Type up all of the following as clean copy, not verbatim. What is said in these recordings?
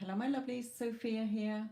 Hello, my lovelies, Sophia here.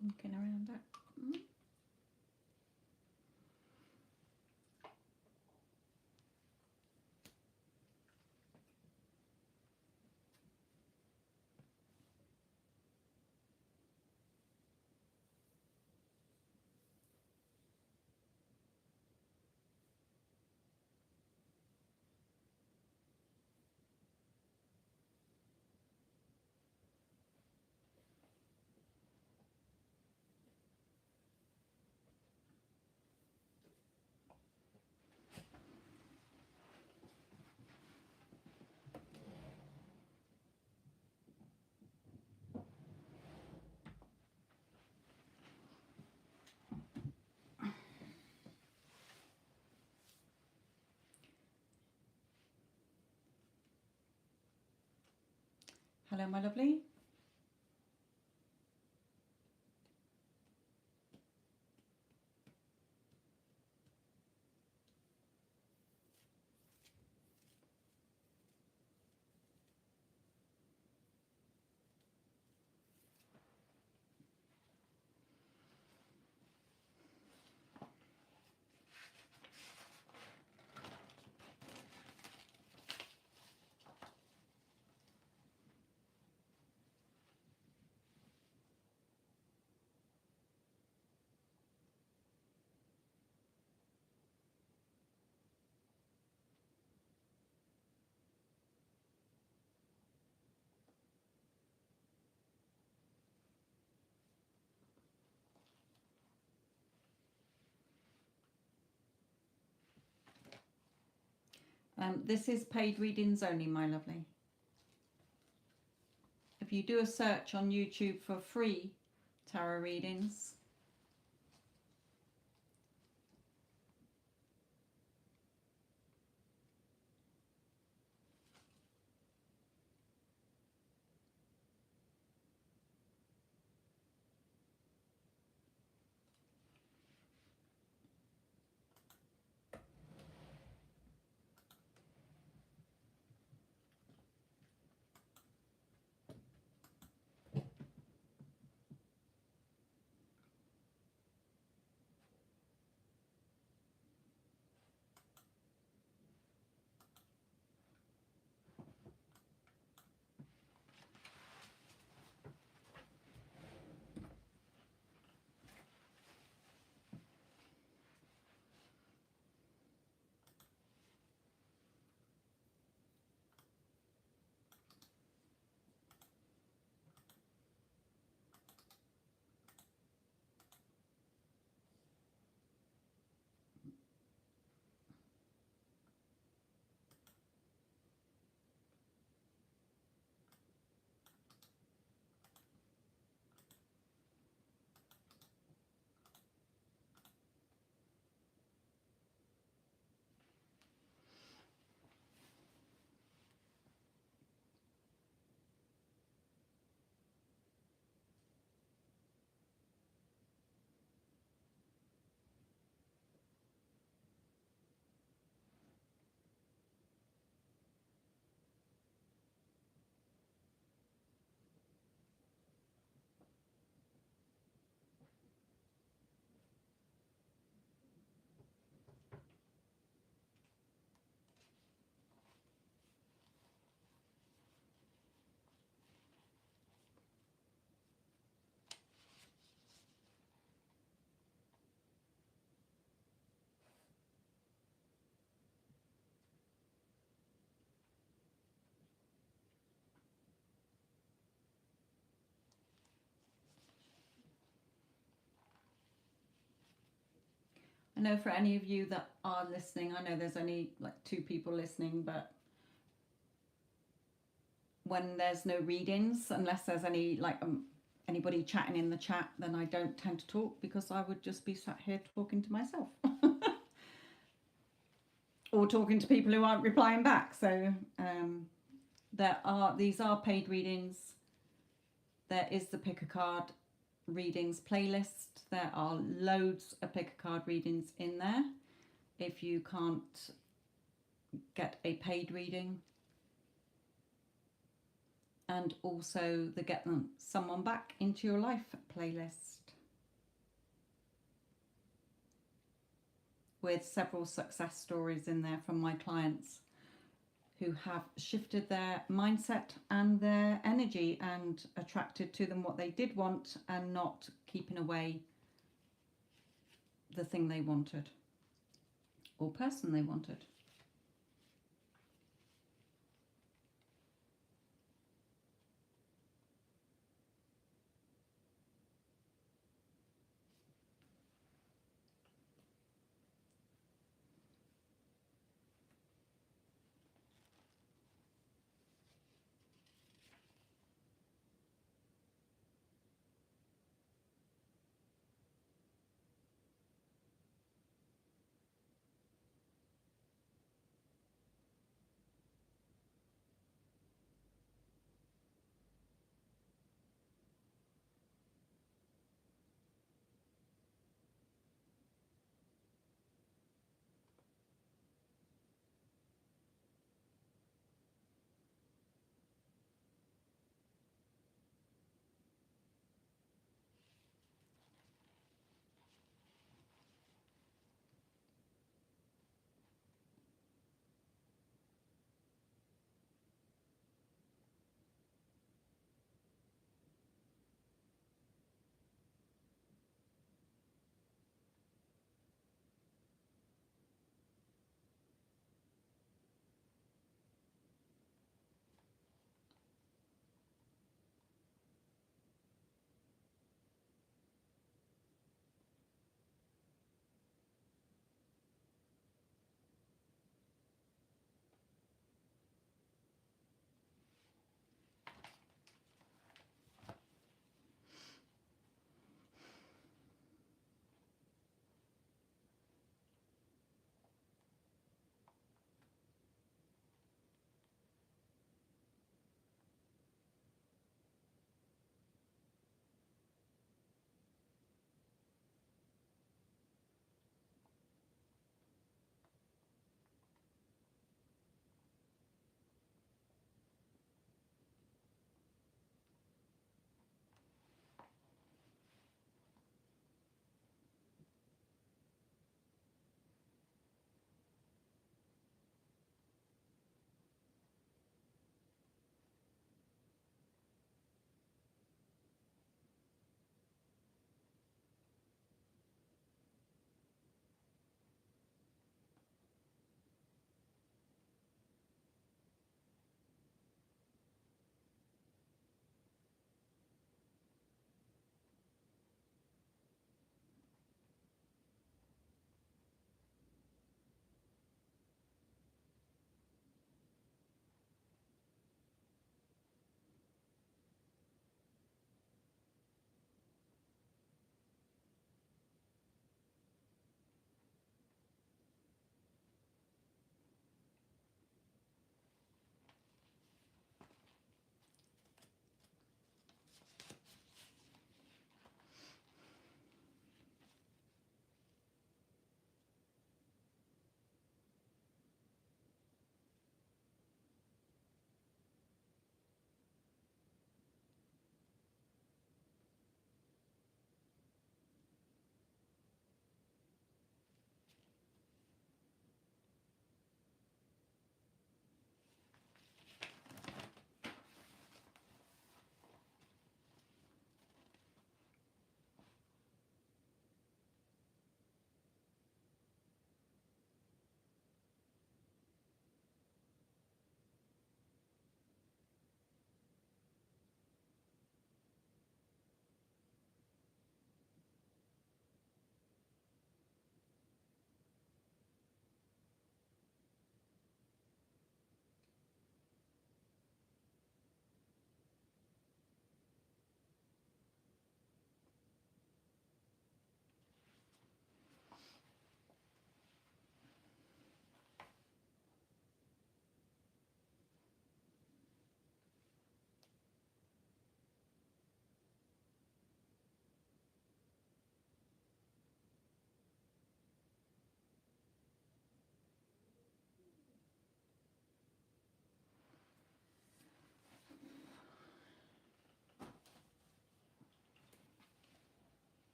Blinking around that. Hello, my lovely. This is paid readings only, my lovely. If you do a search on YouTube for free tarot readings, know for any of you that are listening, I know there's only like 2 people listening, but when there's no readings, unless there's any like anybody chatting in the chat, then I don't tend to talk, because I would just be sat here talking to myself or talking to people who aren't replying back. So these are paid readings. There is the pick a card readings playlist. There are loads of pick a card readings in there if you can't get a paid reading. And also the Get Someone Back into Your Life playlist, with several success stories in there from my clients who have shifted their mindset and their energy and attracted to them what they did want, and not keeping away the thing they wanted or person they wanted.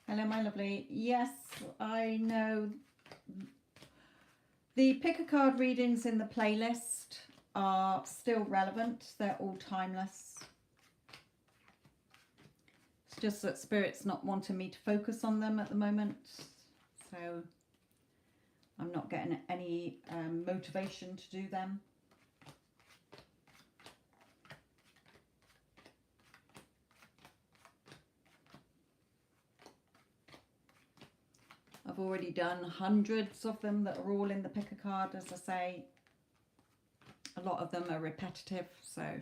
Hello, my lovely. Yes, I know the pick a card readings in the playlist are still relevant. They're all timeless. It's just that Spirit's not wanting me to focus on them at the moment. So I'm not getting any motivation to do them. I've already done hundreds of them that are all in the pick a card, as I say. A lot of them are repetitive, so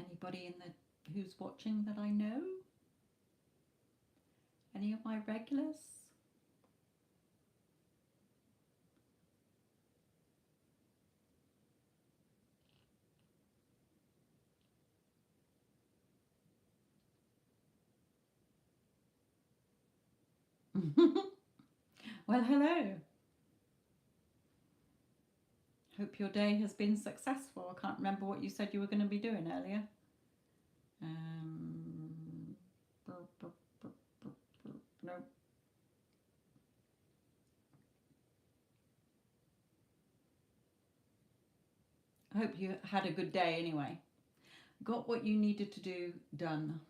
Anybody in the who's watching that I know? Any of my regulars? Well, hello. Hope your day has been successful. I can't remember what you said you were going to be doing earlier. No. I hope you had a good day anyway. Got what you needed to do done.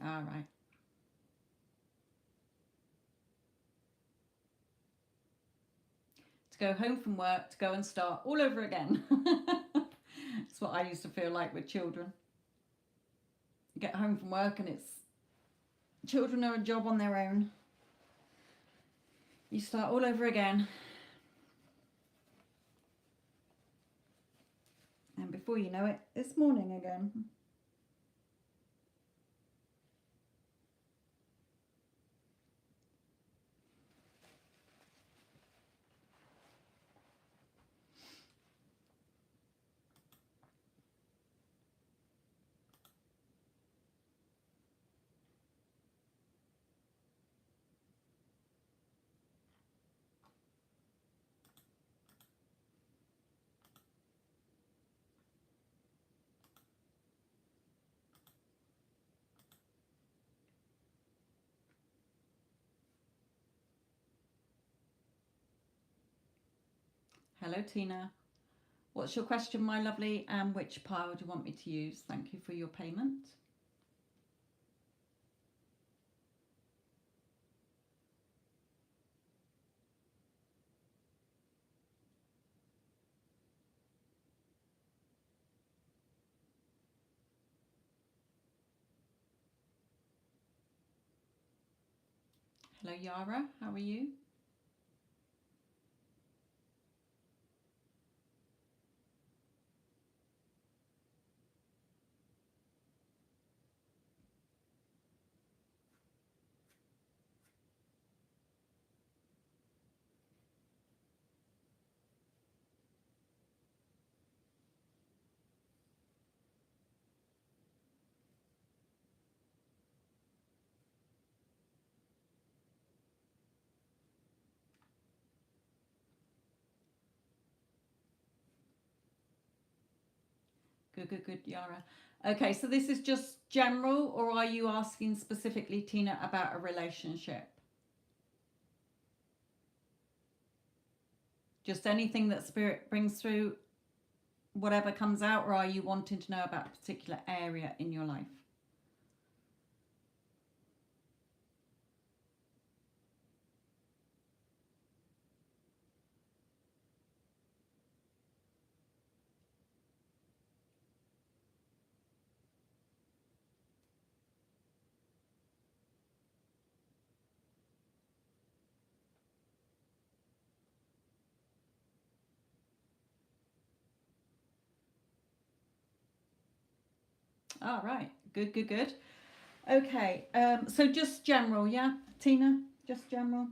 All right. To go home from work, to go and start all over again. That's what I used to feel like with children. Get home from work and it's children are a job on their own. You start all over again. And before you know it, it's morning again. Hello, Tina. What's your question, my lovely? And which pile do you want me to use? Thank you for your payment. Hello, Yara. How are you? Good, Yara. Okay, so this is just general, or are you asking specifically, Tina, about a relationship? Just anything that Spirit brings through, whatever comes out, or are you wanting to know about a particular area in your life? All right, good. Okay, so just general, yeah, Tina? Just general?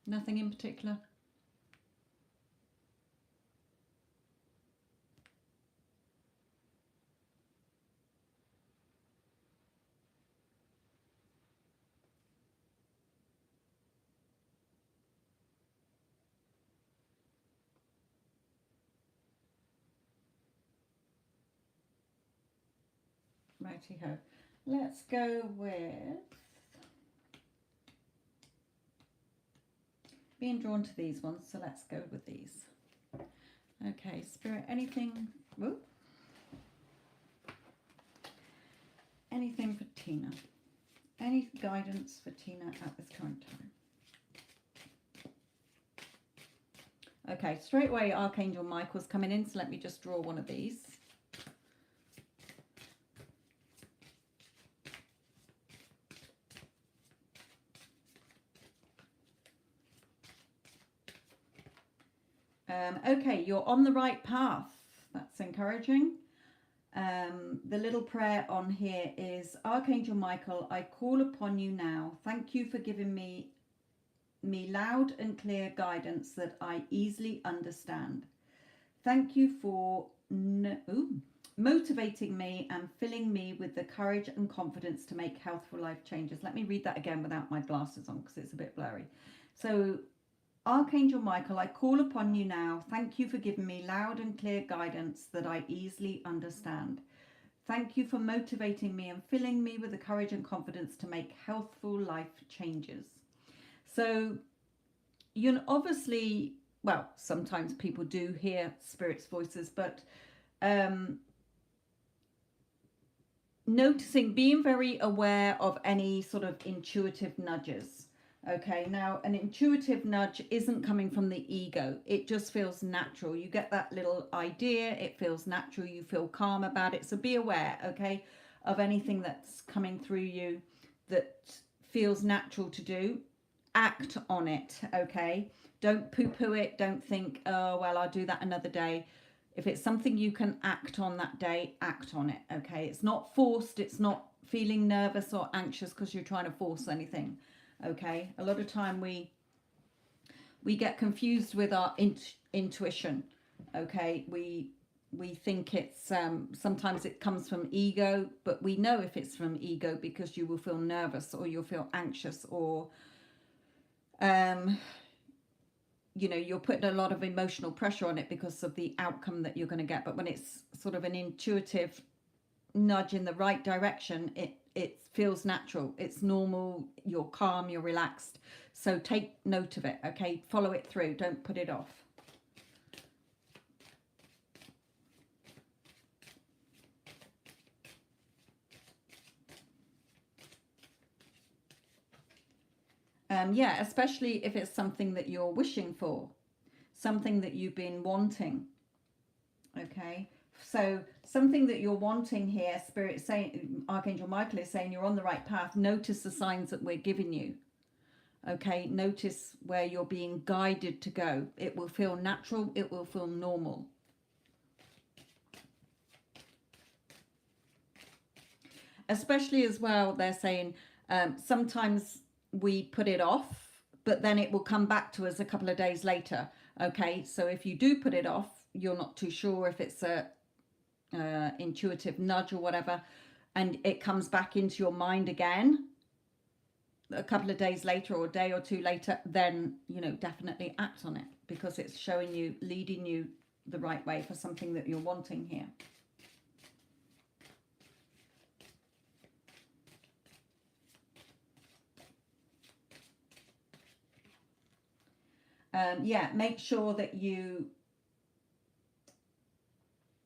Nothing in particular? Righty-ho. Let's go with being drawn to these ones, so let's go with these. Okay, Spirit, anything, whoop, anything for Tina? Any guidance for Tina at this current time? Okay, straight away Archangel Michael's coming in, so let me just draw one of these. Okay, you're on the right path. That's encouraging. The little prayer on here is, Archangel Michael, I call upon you now. Thank you for giving me loud and clear guidance that I easily understand. Thank you for motivating me and filling me with the courage and confidence to make healthful life changes. Let me read that again without my glasses on because it's a bit blurry. So, Archangel Michael, I call upon you now. Thank you for giving me loud and clear guidance that I easily understand. Thank you for motivating me and filling me with the courage and confidence to make healthful life changes. So, you know, obviously, well, sometimes people do hear Spirit's voices, but noticing, being very aware of any sort of intuitive nudges. Okay, now an intuitive nudge isn't coming from the ego. It just feels natural. You get that little idea, it feels natural, you feel calm about it. So be aware, okay, of anything that's coming through you that feels natural to do. Act on it, okay? Don't poo-poo it. Don't think, oh, well, I'll do that another day. If it's something you can act on that day, act on it, okay? It's not forced. It's not feeling nervous or anxious because you're trying to force anything. Okay, a lot of time we get confused with our intuition. Okay, we think it's sometimes it comes from ego, but we know if it's from ego because you will feel nervous or you'll feel anxious or you know, you're putting a lot of emotional pressure on it because of the outcome that you're going to get. But when it's sort of an intuitive nudge in the right direction, it feels natural, it's normal, you're calm, you're relaxed. So take note of it, okay? Follow it through, don't put it off. Yeah, especially if it's something that you're wishing for, something that you've been wanting, okay? So something that you're wanting here, Spirit is saying, Archangel Michael is saying you're on the right path. Notice the signs that we're giving you. Okay, notice where you're being guided to go. It will feel natural. It will feel normal. Especially as well, they're saying sometimes we put it off, but then it will come back to us a couple of days later. Okay, so if you do put it off, you're not too sure if it's a intuitive nudge or whatever, and it comes back into your mind again a couple of days later or a day or two later, then, you know, definitely act on it because it's showing you, leading you the right way for something that you're wanting here. Yeah, make sure that you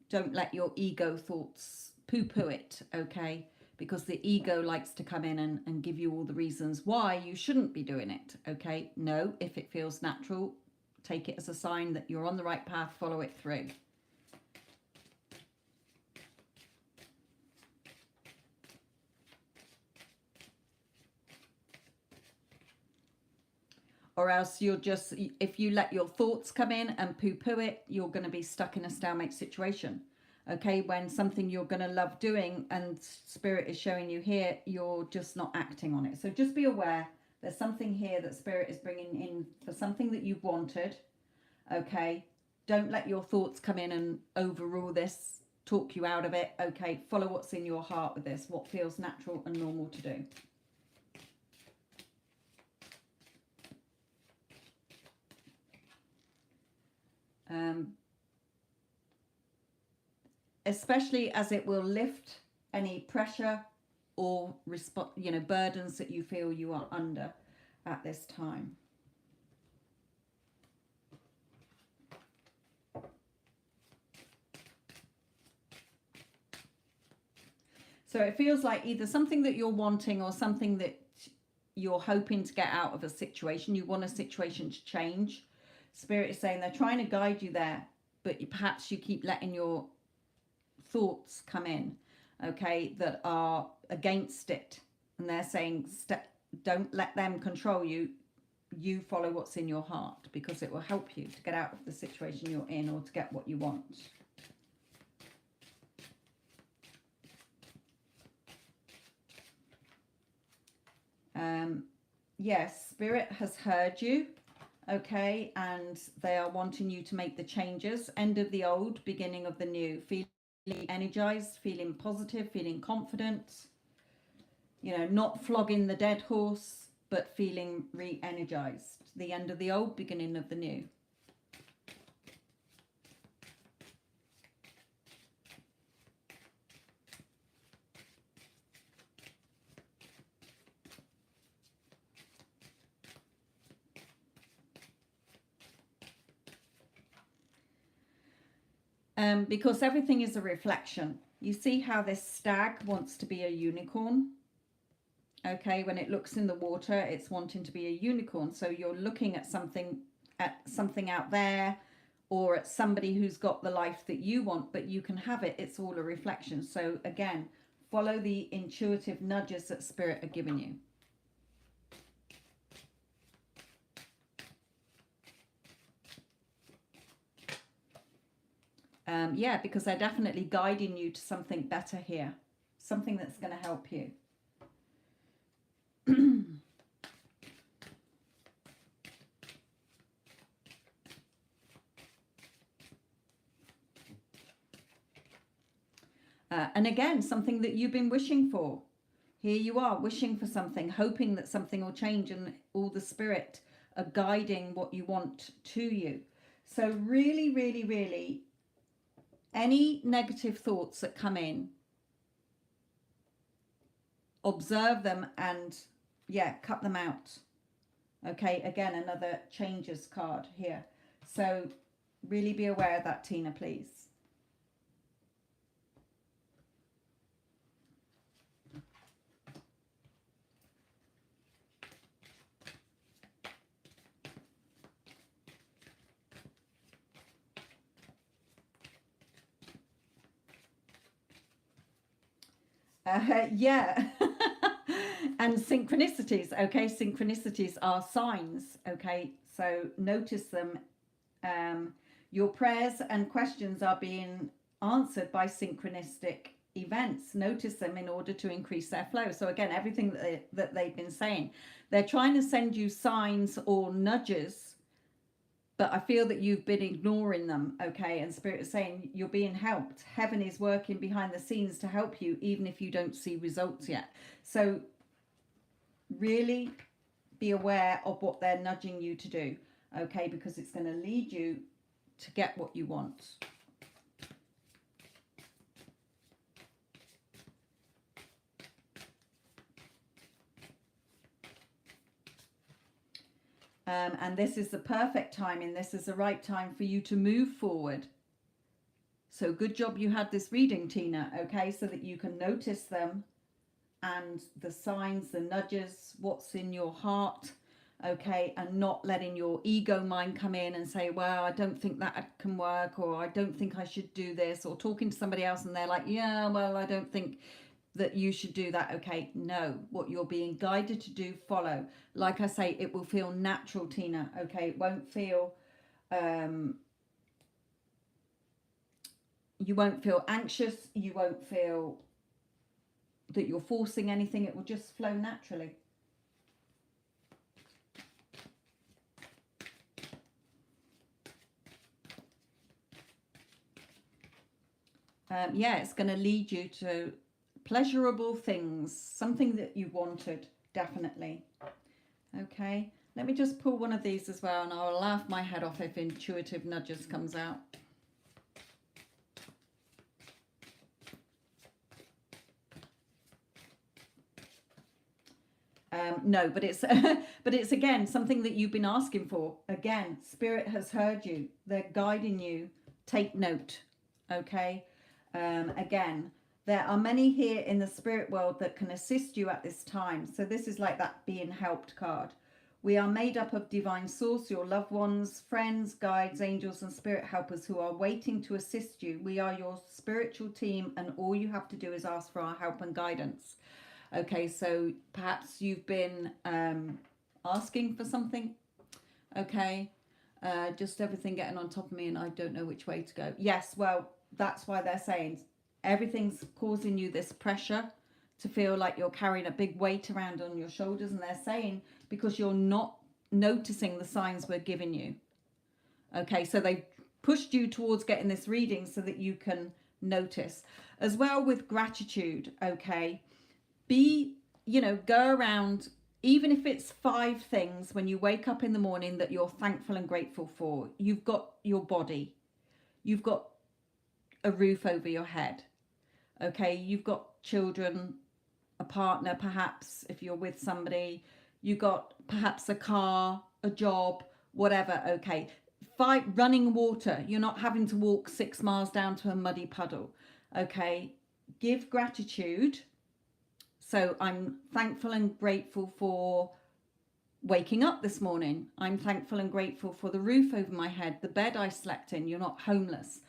don't let your ego thoughts poo-poo it, okay? Because the ego likes to come in and give you all the reasons why you shouldn't be doing it, okay? No, if it feels natural, take it as a sign that you're on the right path, follow it through. Or else you'll just, if you let your thoughts come in and poo-poo it, you're going to be stuck in a stalemate situation. Okay, when something you're going to love doing and Spirit is showing you here, you're just not acting on it. So just be aware, there's something here that Spirit is bringing in for something that you've wanted. Okay, don't let your thoughts come in and overrule this, talk you out of it. Okay, follow what's in your heart with this, what feels natural and normal to do. Especially as it will lift any pressure or burdens that you feel you are under at this time. So it feels like either something that you're wanting or something that you're hoping to get out of a situation. You want a situation to change. Spirit is saying they're trying to guide you there, but perhaps you keep letting your thoughts come in, okay, that are against it. And they're saying, don't let them control you. You follow what's in your heart, because it will help you to get out of the situation you're in or to get what you want. Yes, Spirit has heard you, okay, and they are wanting you to make the changes. End of the old, beginning of the new. Feeling energized, feeling positive, feeling confident. You know, not flogging the dead horse, but feeling re-energized. The end of the old, beginning of the new. Because everything is a reflection. You see how this stag wants to be a unicorn? Okay, when it looks in the water, it's wanting to be a unicorn. So you're looking at something out there, or at somebody who's got the life that you want, but you can have it. It's all a reflection. So again, follow the intuitive nudges that Spirit are giving you. Yeah, because they're definitely guiding you to something better here. Something that's going to help you. And again, something that you've been wishing for. Here you are, wishing for something, hoping that something will change, and all the Spirit are guiding what you want to you. So really, really, really, any negative thoughts that come in, observe them and, yeah, cut them out. Okay, again, another changes card here. So really be aware of that, Tina, please. Yeah. And synchronicities, okay? Synchronicities are signs, okay? So notice them. Your prayers and questions are being answered by synchronistic events. Notice them in order to increase their flow. So again, everything that they've been saying, they're trying to send you signs or nudges, but I feel that you've been ignoring them, okay? And Spirit is saying you're being helped. Heaven is working behind the scenes to help you, even if you don't see results yet. So really be aware of what they're nudging you to do, okay? Because it's going to lead you to get what you want. And this is the perfect timing. This is the right time for you to move forward. So good job you had this reading, Tina, okay? So that you can notice them and the signs, the nudges, what's in your heart, okay? And not letting your ego mind come in and say, well, I don't think that can work, or I don't think I should do this, or talking to somebody else and they're like, yeah, well, I don't think that you should do that. Okay, no, what you're being guided to do, follow. Like I say, it will feel natural, Tina, okay? It won't feel you won't feel anxious, you won't feel that you're forcing anything. It will just flow naturally. Yeah, it's going to lead you to pleasurable things, something that you wanted, definitely. Okay, let me just pull one of these as well, and I'll laugh my head off if intuitive nudges comes out. No, but it's but it's again something that you've been asking for. Again, Spirit has heard you. They're guiding you. Take note. Okay. Again, There are many here in the spirit world that can assist you at this time. So this is like that being helped card. We are made up of divine source, your loved ones, friends, guides, angels, and spirit helpers who are waiting to assist you. We are your spiritual team, and all you have to do is ask for our help and guidance. Okay, so perhaps you've been asking for something. Okay, just everything getting on top of me and I don't know which way to go. Yes, well, that's why they're saying everything's causing you this pressure to feel like you're carrying a big weight around on your shoulders, and they're saying because you're not noticing the signs we're giving you. Okay, so they've pushed you towards getting this reading so that you can notice. As well with gratitude, okay, go around, even if it's 5 things when you wake up in the morning that you're thankful and grateful for. You've got your body, you've got a roof over your head, okay, you've got children, a partner, perhaps if you're with somebody, you got perhaps a car, a job, whatever. Okay, 5, running water, you're not having to walk 6 miles down to a muddy puddle. Okay, give gratitude. So I'm thankful and grateful for waking up this morning. I'm thankful and grateful for the roof over my head, the bed I slept in. You're not homeless.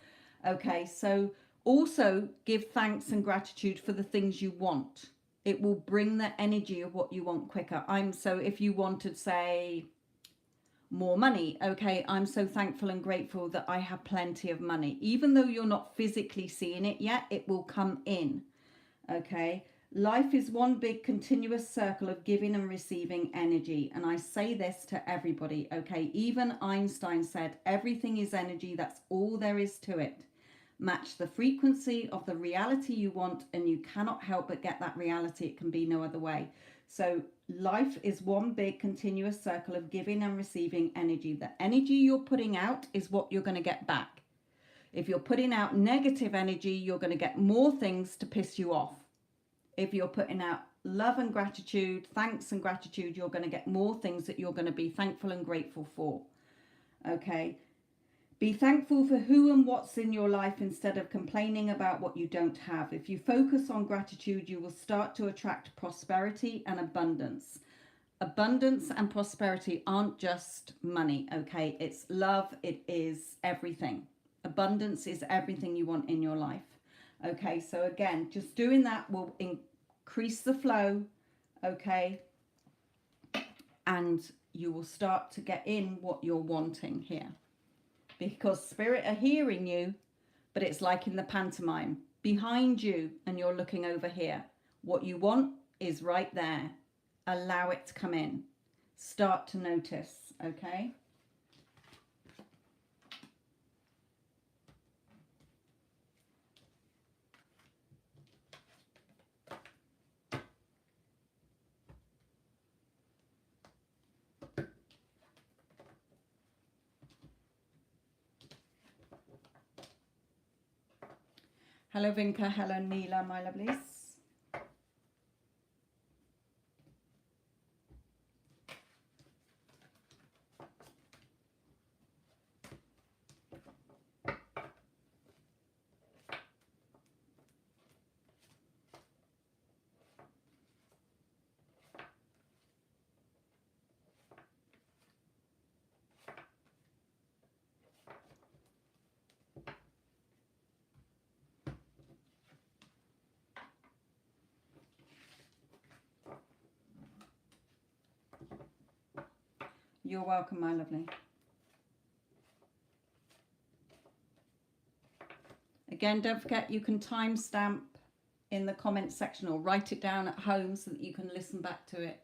Okay, so also give thanks and gratitude for the things you want. It will bring the energy of what you want quicker. So if you wanted, say, more money, okay, I'm so thankful and grateful that I have plenty of money. Even though you're not physically seeing it yet, it will come in. Okay, life is one big continuous circle of giving and receiving energy. And I say this to everybody, okay? Even Einstein said, everything is energy. That's all there is to it. Match the frequency of the reality you want, and you cannot help but get that reality. It can be no other way. So life is one big continuous circle of giving and receiving energy. The energy you're putting out is what you're going to get back. If you're putting out negative energy, you're going to get more things to piss you off. If you're putting out love and gratitude, thanks and gratitude, you're going to get more things that you're going to be thankful and grateful for. Okay. Be thankful for who and what's in your life instead of complaining about what you don't have. If you focus on gratitude, you will start to attract prosperity and abundance. Abundance and prosperity aren't just money, okay? It's love. It is everything. Abundance is everything you want in your life. Okay, so again, just doing that will increase the flow, okay? And you will start to get in what you're wanting here. Because spirit are hearing you, but it's like in the pantomime. Behind you, and you're looking over here. What you want is right there. Allow it to come in. Start to notice, okay? Hello Vinka, hello Neela, my lovelies. You're welcome, my lovely. Again, don't forget you can timestamp in the comments section or write it down at home so that you can listen back to it.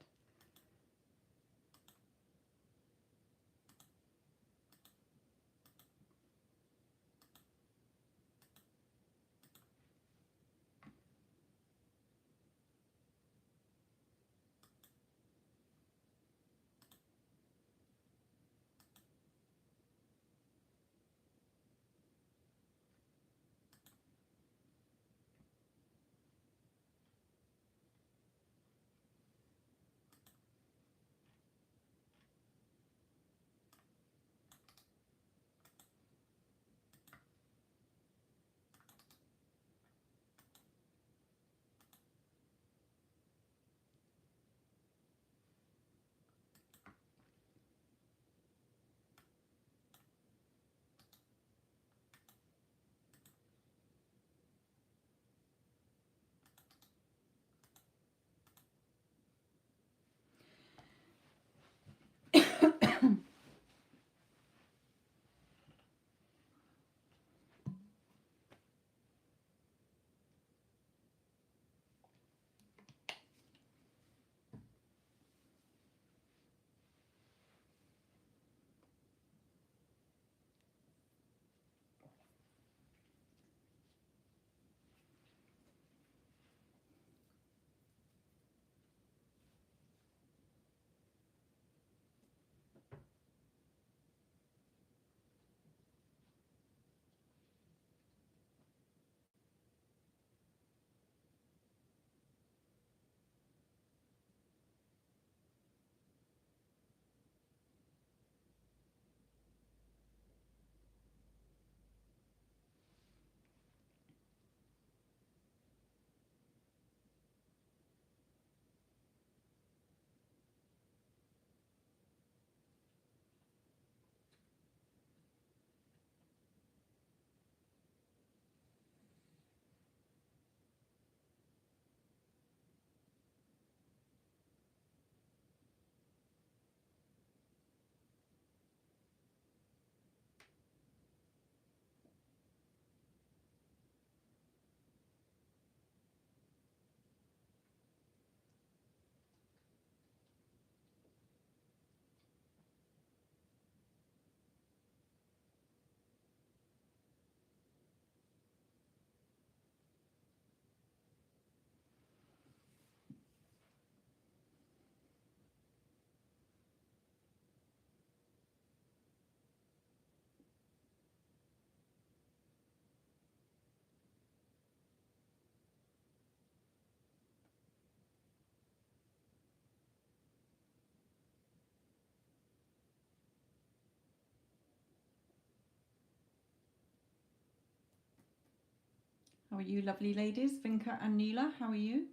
How are you, lovely ladies? Vinka and Neela, how are you?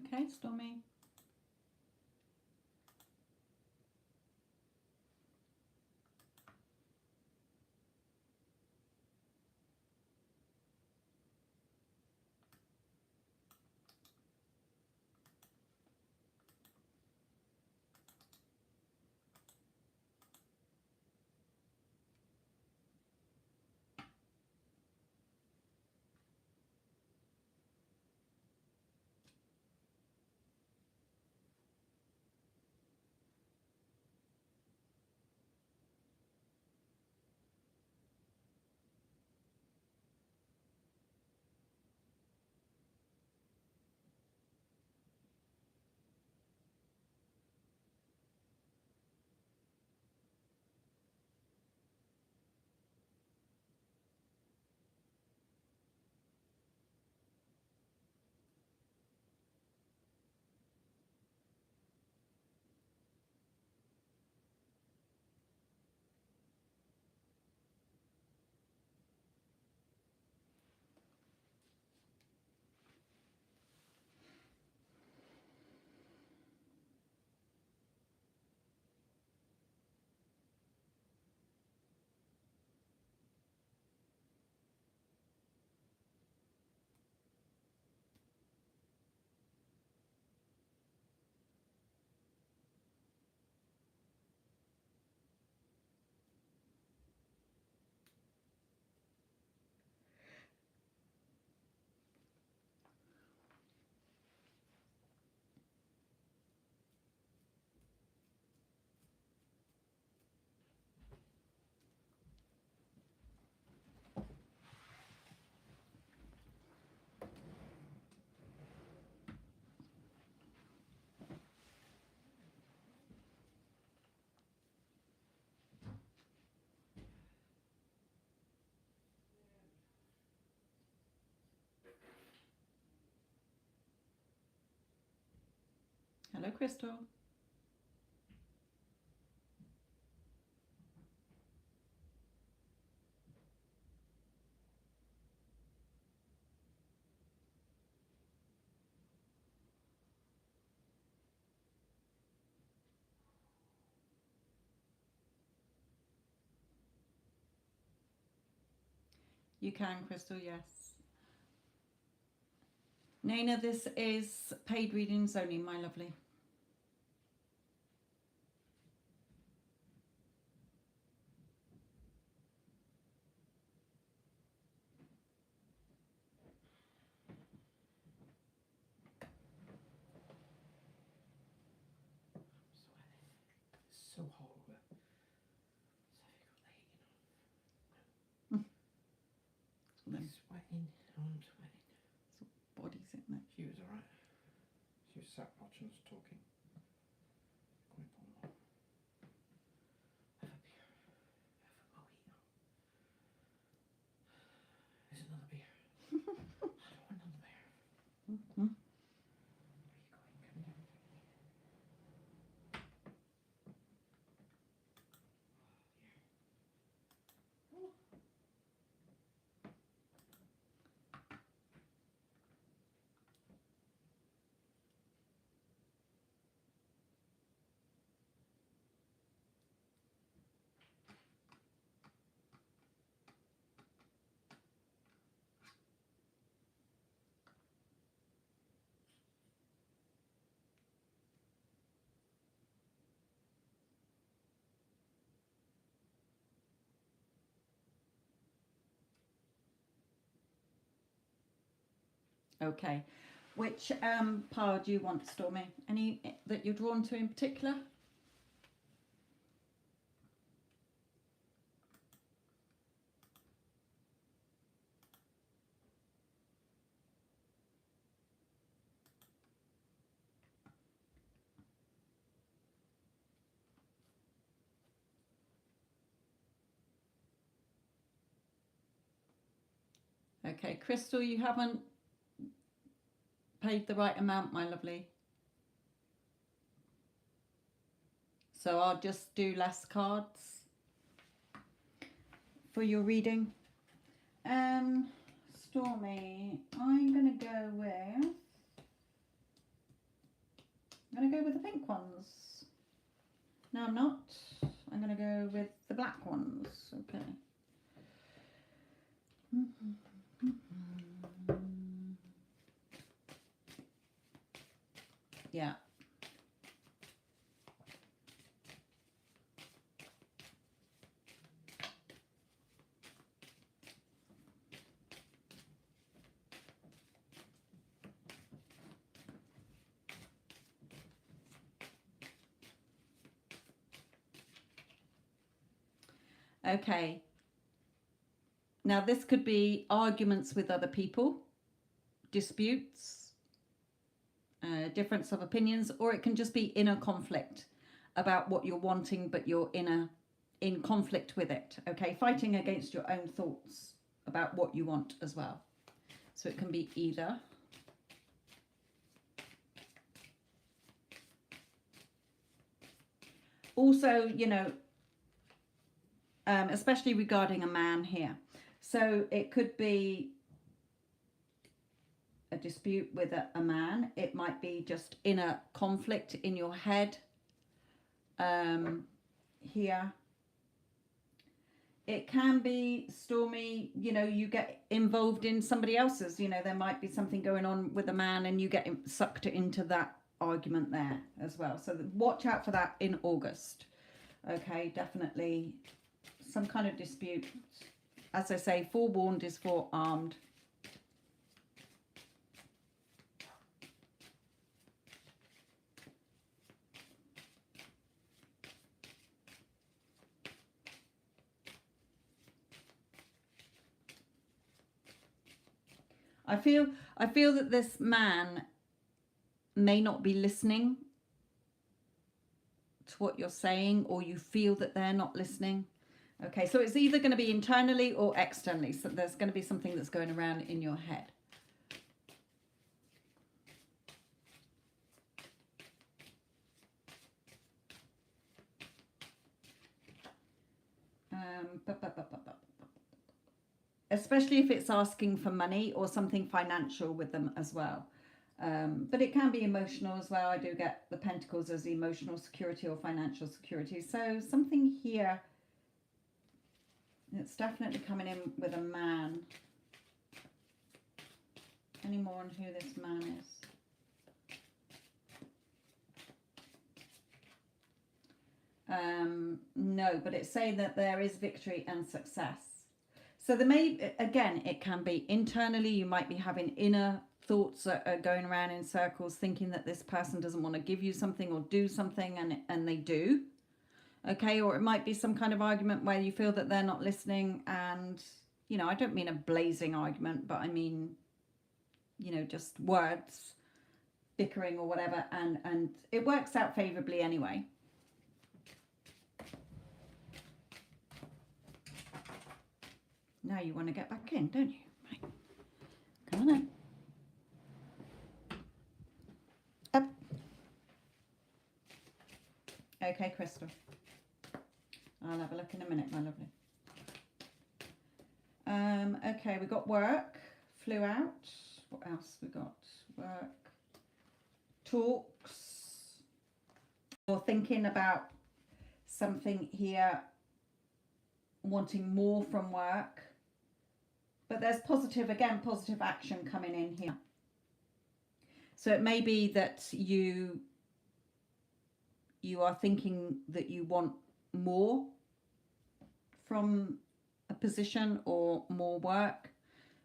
Okay, Stormy. Hello, Crystal. You can, Crystal, yes. Nina, this is paid readings only, my lovely. So hot over. Then Sweating. I'm sweating. body's in there. She was alright. She was sat watching us talking. Come on, Mum. Have a beer. Have a mojito. There's another beer. I don't want another beer. Mm-hmm. Where are you going? Come down. Okay. Which pile do you want, Stormy? Any that you're drawn to in particular? Okay, Crystal, you haven't paid the right amount, my lovely. So I'll just do less cards for your reading. Stormy, I'm going to go with going to go with the pink ones. No, I'm not. I'm going to go with the black ones. Okay. Yeah. Okay. Now this could be arguments with other people, disputes, difference of opinions, or it can just be inner conflict about what you're wanting, but you're in conflict with it. Okay, fighting against your own thoughts about what you want as well. So it can be either. Also, you know, especially regarding a man here. So it could be a dispute with a man. It might be just inner conflict in your head here. It can be stormy, you know, you get involved in somebody else's, you know, there might be something going on with a man and you get sucked into that argument there as well. So watch out for that in August. Okay, definitely some kind of dispute. As I say, forewarned is forearmed. I feel that this man may not be listening to what you're saying, or you feel that they're not listening. Okay, so it's either going to be internally or externally. So there's going to be something that's going around in your head. Especially if it's asking for money or something financial with them as well. But it can be emotional as well. I do get the pentacles as emotional security or financial security. So something here, it's definitely coming in with a man. Any more on who this man is? No, but it's saying that there is victory and success. So there may, again, it can be internally, you might be having inner thoughts that are going around in circles, thinking that this person doesn't want to give you something or do something, and they do. Okay, or it might be some kind of argument where you feel that they're not listening, and, you know, I don't mean a blazing argument, but I mean, you know, just words, bickering or whatever, and it works out favorably anyway. Now you want to get back in, don't you? Right. Come on in. Up. Okay, Crystal. I'll have a look in a minute, my lovely. Okay, we got work. Flew out. What else we got? Work. Talks. Or thinking about something here. Wanting more from work. But there's positive, again, positive action coming in here. So it may be that you are thinking that you want more from a position or more work,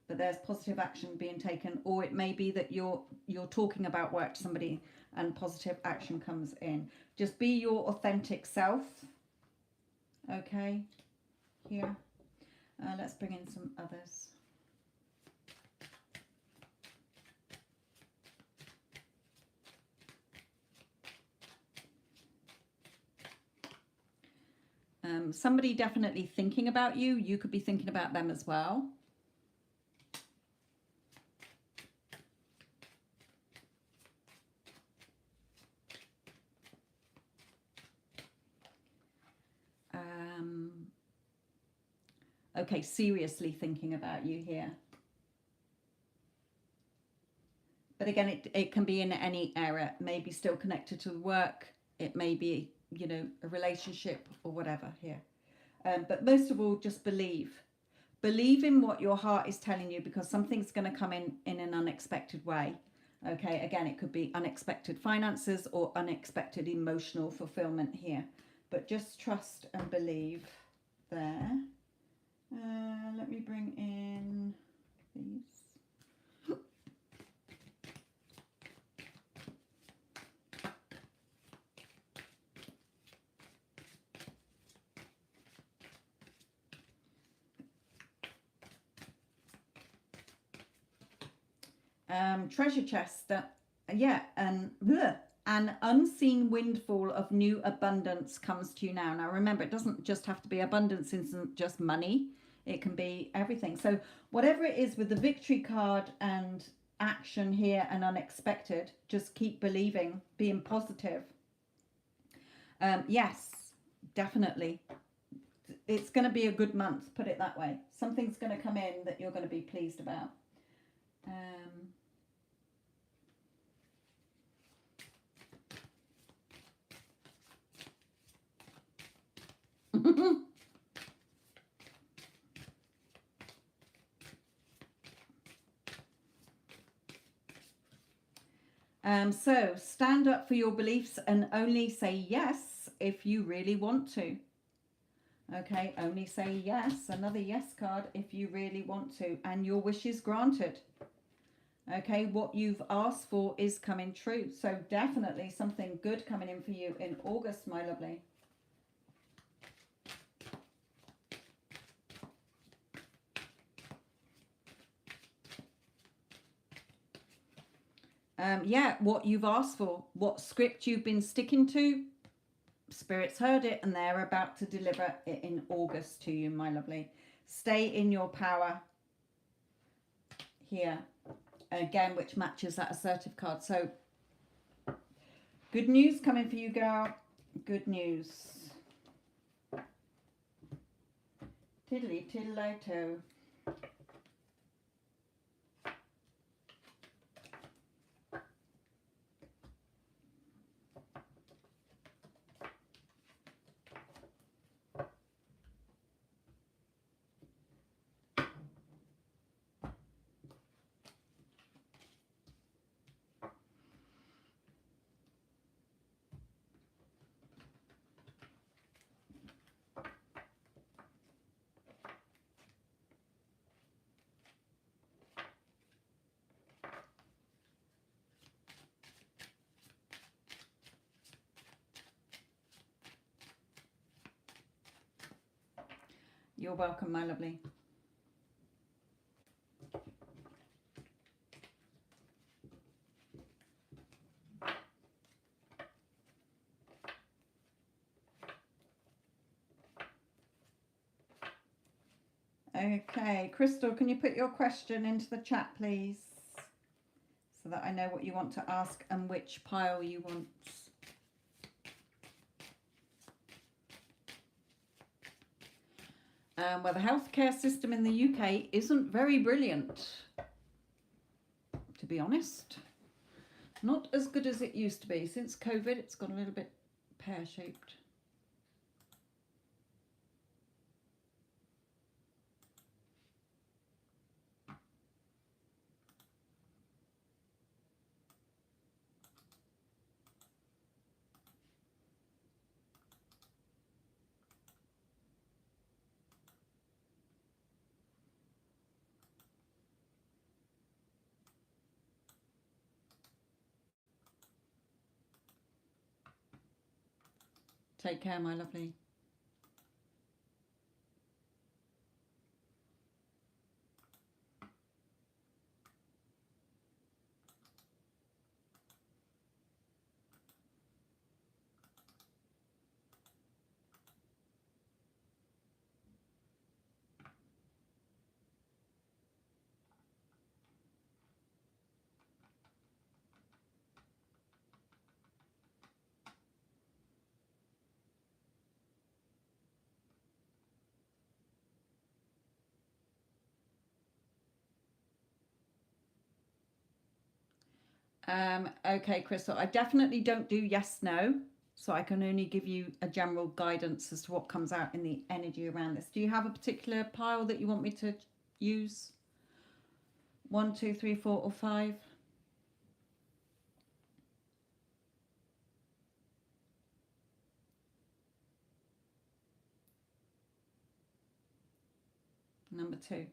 but there's positive action being taken. Or it may be that you're talking about work to somebody and positive action comes in. Just be your authentic self. Okay, here. Let's bring in some others. Somebody definitely thinking about you. You could be thinking about them as well. Okay, seriously thinking about you here. But again, it can be in any area. It may be still connected to work. It may be, you know, a relationship or whatever here. But most of all, just believe. Believe in what your heart is telling you, because something's going to come in an unexpected way. Okay, again, it could be unexpected finances or unexpected emotional fulfillment here. But just trust and believe there. Let me bring in these. Treasure chest, yeah, and an unseen windfall of new abundance comes to you now. Now remember, it doesn't just have to be abundance, isn't just money. It can be everything. So whatever it is with the victory card and action here and unexpected, just keep believing, being positive. Yes, definitely. It's going to be a good month, put it that way. Something's going to come in that you're going to be pleased about. So stand up for your beliefs and only say yes if you really want to. Okay, only say yes. Another yes card if you really want to, and your wish is granted. Okay, what you've asked for is coming true. So definitely something good coming in for you in August, my lovely. Yeah, what you've asked for, what script you've been sticking to, Spirit's heard it and they're about to deliver it in August to you, my lovely. Stay in your power here. Again, which matches that assertive card. So, good news coming for you, girl. Good news. Tiddly tiddly-to. You're welcome, my lovely. Okay, Crystal, can you put your question into the chat, please? So that I know what you want to ask and which pile you want. Well, the healthcare system in the UK isn't very brilliant, to be honest. Not as good as it used to be. Since COVID, it's got a little bit pear-shaped. Take care, my lovely. Okay, Crystal, I definitely don't do yes, no. So I can only give you a general guidance as to what comes out in the energy around this. Do you have a particular pile that you want me to use? 1, 2, 3, 4, or 5? Number 2.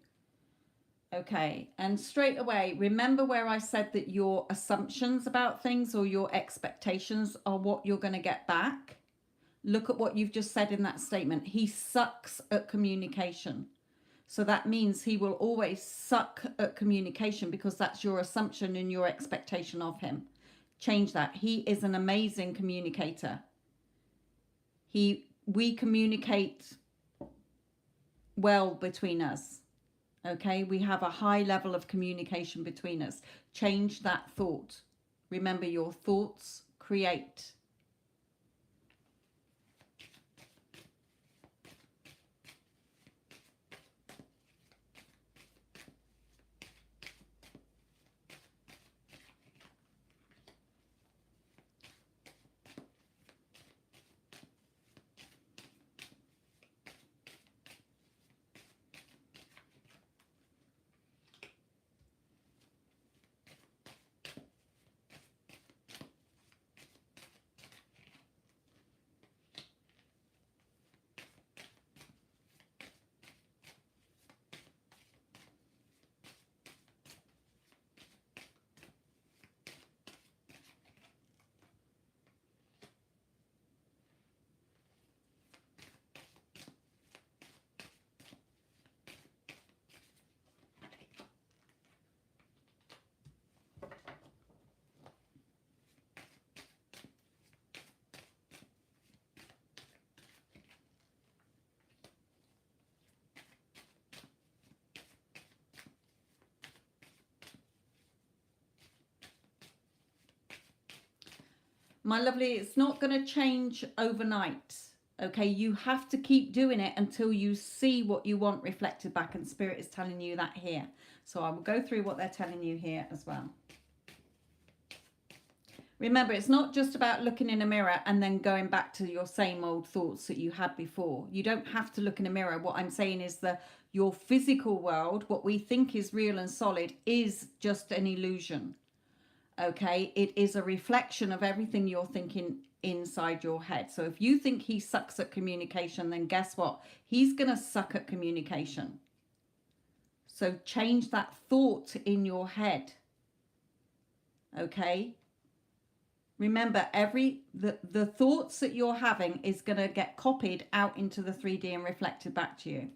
Okay, and straight away, remember where I said that your assumptions about things or your expectations are what you're going to get back? Look at what you've just said in that statement. He sucks at communication. So that means he will always suck at communication because that's your assumption and your expectation of him. Change that. He is an amazing communicator. We communicate well between us. Okay, we have a high level of communication between us. Change that thought. Remember, your thoughts create. My lovely, it's not going to change overnight. Okay, you have to keep doing it until you see what you want reflected back, and Spirit is telling you that here. So I will go through what they're telling you here as well. Remember, it's not just about looking in a mirror and then going back to your same old thoughts that you had before. You don't have to look in a mirror. What I'm saying is that your physical world, what we think is real and solid, is just an illusion. Okay, it is a reflection of everything you're thinking inside your head. So if you think he sucks at communication, then guess what? He's going to suck at communication. So change that thought in your head. Okay, remember, the thoughts that you're having is going to get copied out into the 3D and reflected back to you.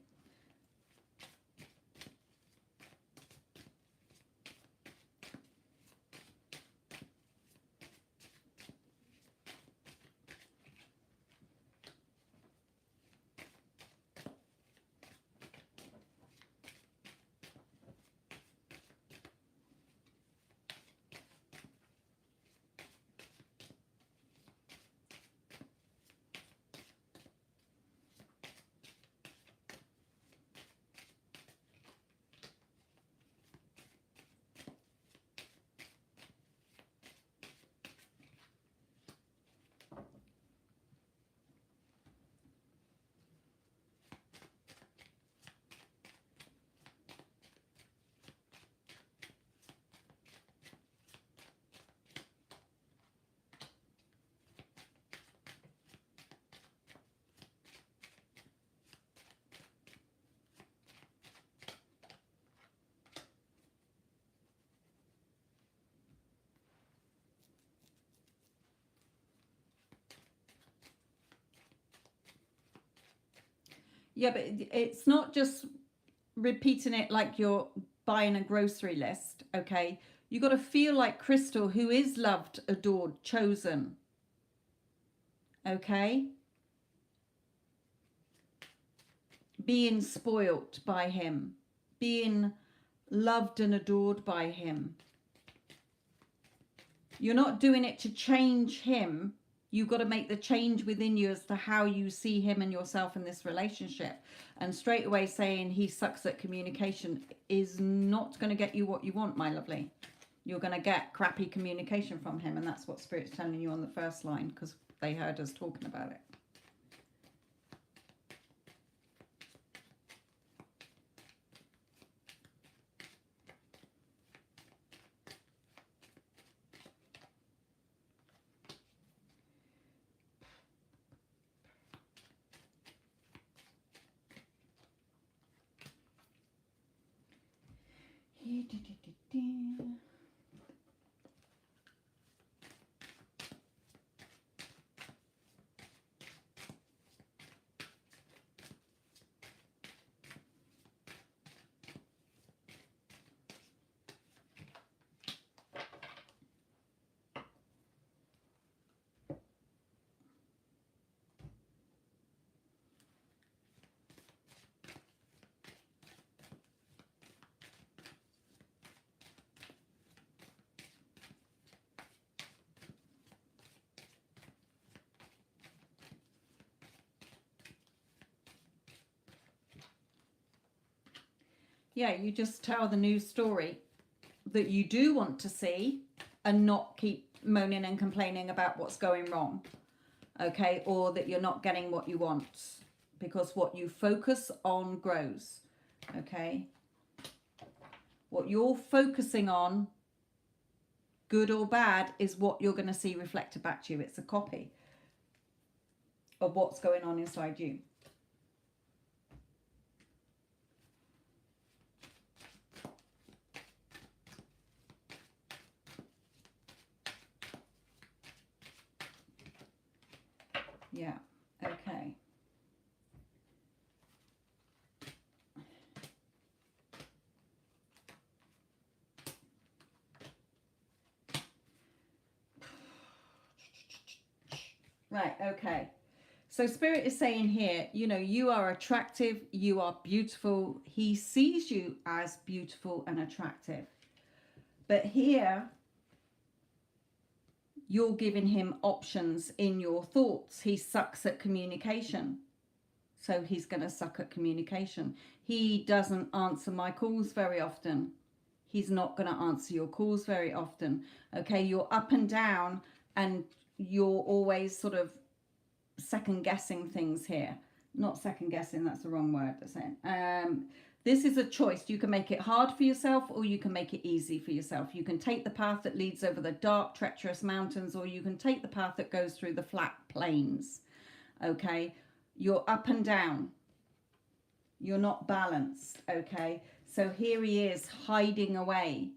Yeah, but it's not just repeating it like you're buying a grocery list, okay? You got to feel like Crystal, who is loved, adored, chosen, okay? Being spoilt by him, being loved and adored by him. You're not doing it to change him. You've got to make the change within you as to how you see him and yourself in this relationship. And straight away saying he sucks at communication is not going to get you what you want, my lovely. you're going to get crappy communication from him. And that's what Spirit's telling you on the first line, because they heard us talking about it. Yeah, you just tell the news story that you do want to see and not keep moaning and complaining about what's going wrong, okay? Or that you're not getting what you want, because what you focus on grows, okay? What you're focusing on, good or bad, is what you're going to see reflected back to you. It's a copy of what's going on inside you. Yeah, okay. Right, okay. So Spirit is saying here, you know, you are attractive, you are beautiful. He sees you as beautiful and attractive. But here, you're giving him options in your thoughts. He sucks at communication. So he's going to suck at communication. He doesn't answer my calls very often. He's not going to answer your calls very often. Okay, you're up and down and you're always sort of second guessing things here. Not second guessing, that's the wrong word to say. This is a choice. You can make it hard for yourself or you can make it easy for yourself. You can take the path that leads over the dark, treacherous mountains, or you can take the path that goes through the flat plains. Okay, you're up and down. You're not balanced. Okay, so here he is hiding away.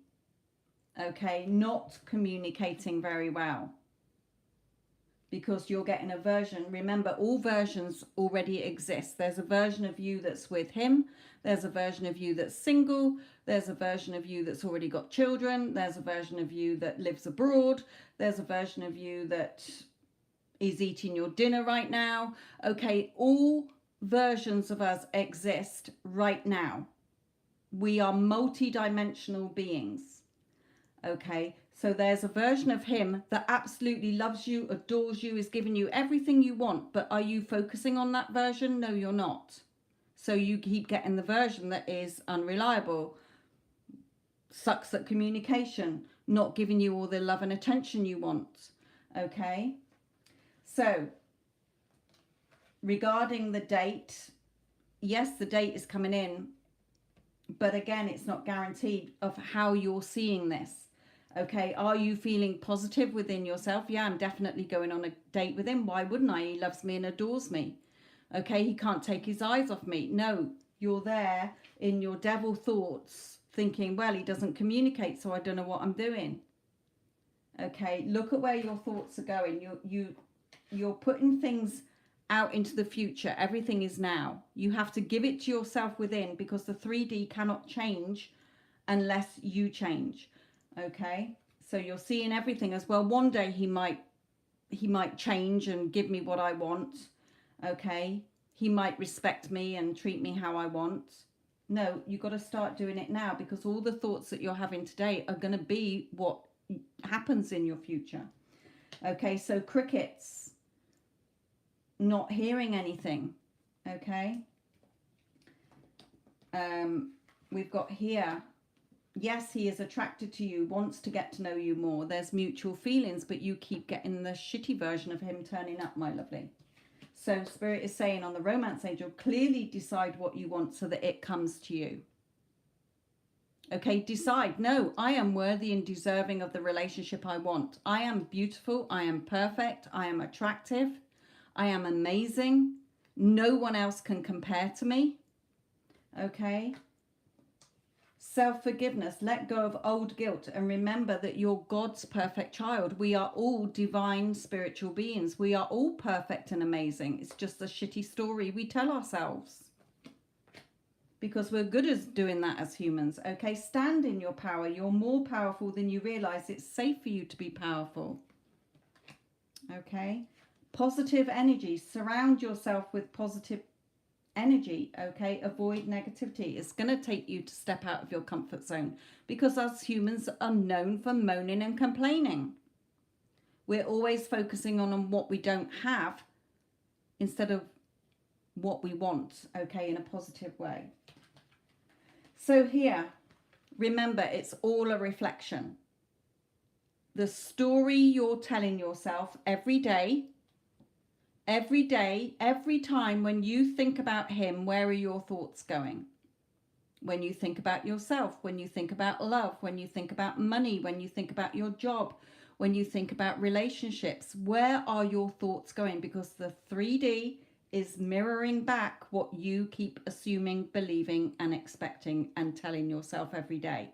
Okay, not communicating very well, because you're getting a version. Remember, all versions already exist. There's a version of you that's with him. There's a version of you that's single. There's a version of you that's already got children. There's a version of you that lives abroad. There's a version of you that is eating your dinner right now. Okay, all versions of us exist right now. We are multi-dimensional beings. Okay, so there's a version of him that absolutely loves you, adores you, is giving you everything you want. But are you focusing on that version? No, you're not. So you keep getting the version that is unreliable, sucks at communication, not giving you all the love and attention you want. Okay, so regarding the date, yes, the date is coming in, but again, it's not guaranteed of how you're seeing this. Okay, are you feeling positive within yourself? Yeah, I'm definitely going on a date with him. Why wouldn't I? He loves me and adores me. Okay, he can't take his eyes off me. No, you're there in your devil thoughts thinking, well, he doesn't communicate, so I don't know what I'm doing. Okay, look at where your thoughts are going. You're putting things out into the future. Everything is now. You have to give it to yourself within, because the 3D cannot change unless you change. Okay, so you're seeing everything as well. One day he might change and give me what I want. Okay, he might respect me and treat me how I want. No, you've got to start doing it now, because all the thoughts that you're having today are going to be what happens in your future. Okay, so crickets, not hearing anything. Okay, we've got here yes, he is attracted to you, wants to get to know you more. There's mutual feelings, but you keep getting the shitty version of him turning up, my lovely. So Spirit is saying on the romance angel, clearly decide what you want so that it comes to you. Okay, decide, no, I am worthy and deserving of the relationship I want. I am beautiful. I am perfect. I am attractive. I am amazing. No one else can compare to me. Okay. Self-forgiveness. Let go of old guilt and remember that you're God's perfect child. We are all divine spiritual beings. We are all perfect and amazing. It's just a shitty story we tell ourselves, because we're good at doing that as humans. Okay, stand in your power. You're more powerful than you realize. It's safe for you to be powerful. Okay, positive energy. Surround yourself with positive energy. Okay, avoid negativity. It's going to take you to step out of your comfort zone, because us humans are known for moaning and complaining. We're always focusing on what we don't have instead of what we want. Okay, in a positive way. So here, remember, it's all a reflection. The story you're telling yourself every day, every time when you think about him, where are your thoughts going? When you think about yourself, when you think about love, when you think about money, when you think about your job, when you think about relationships, where are your thoughts going? Because the 3D is mirroring back what you keep assuming, believing and expecting and telling yourself every day.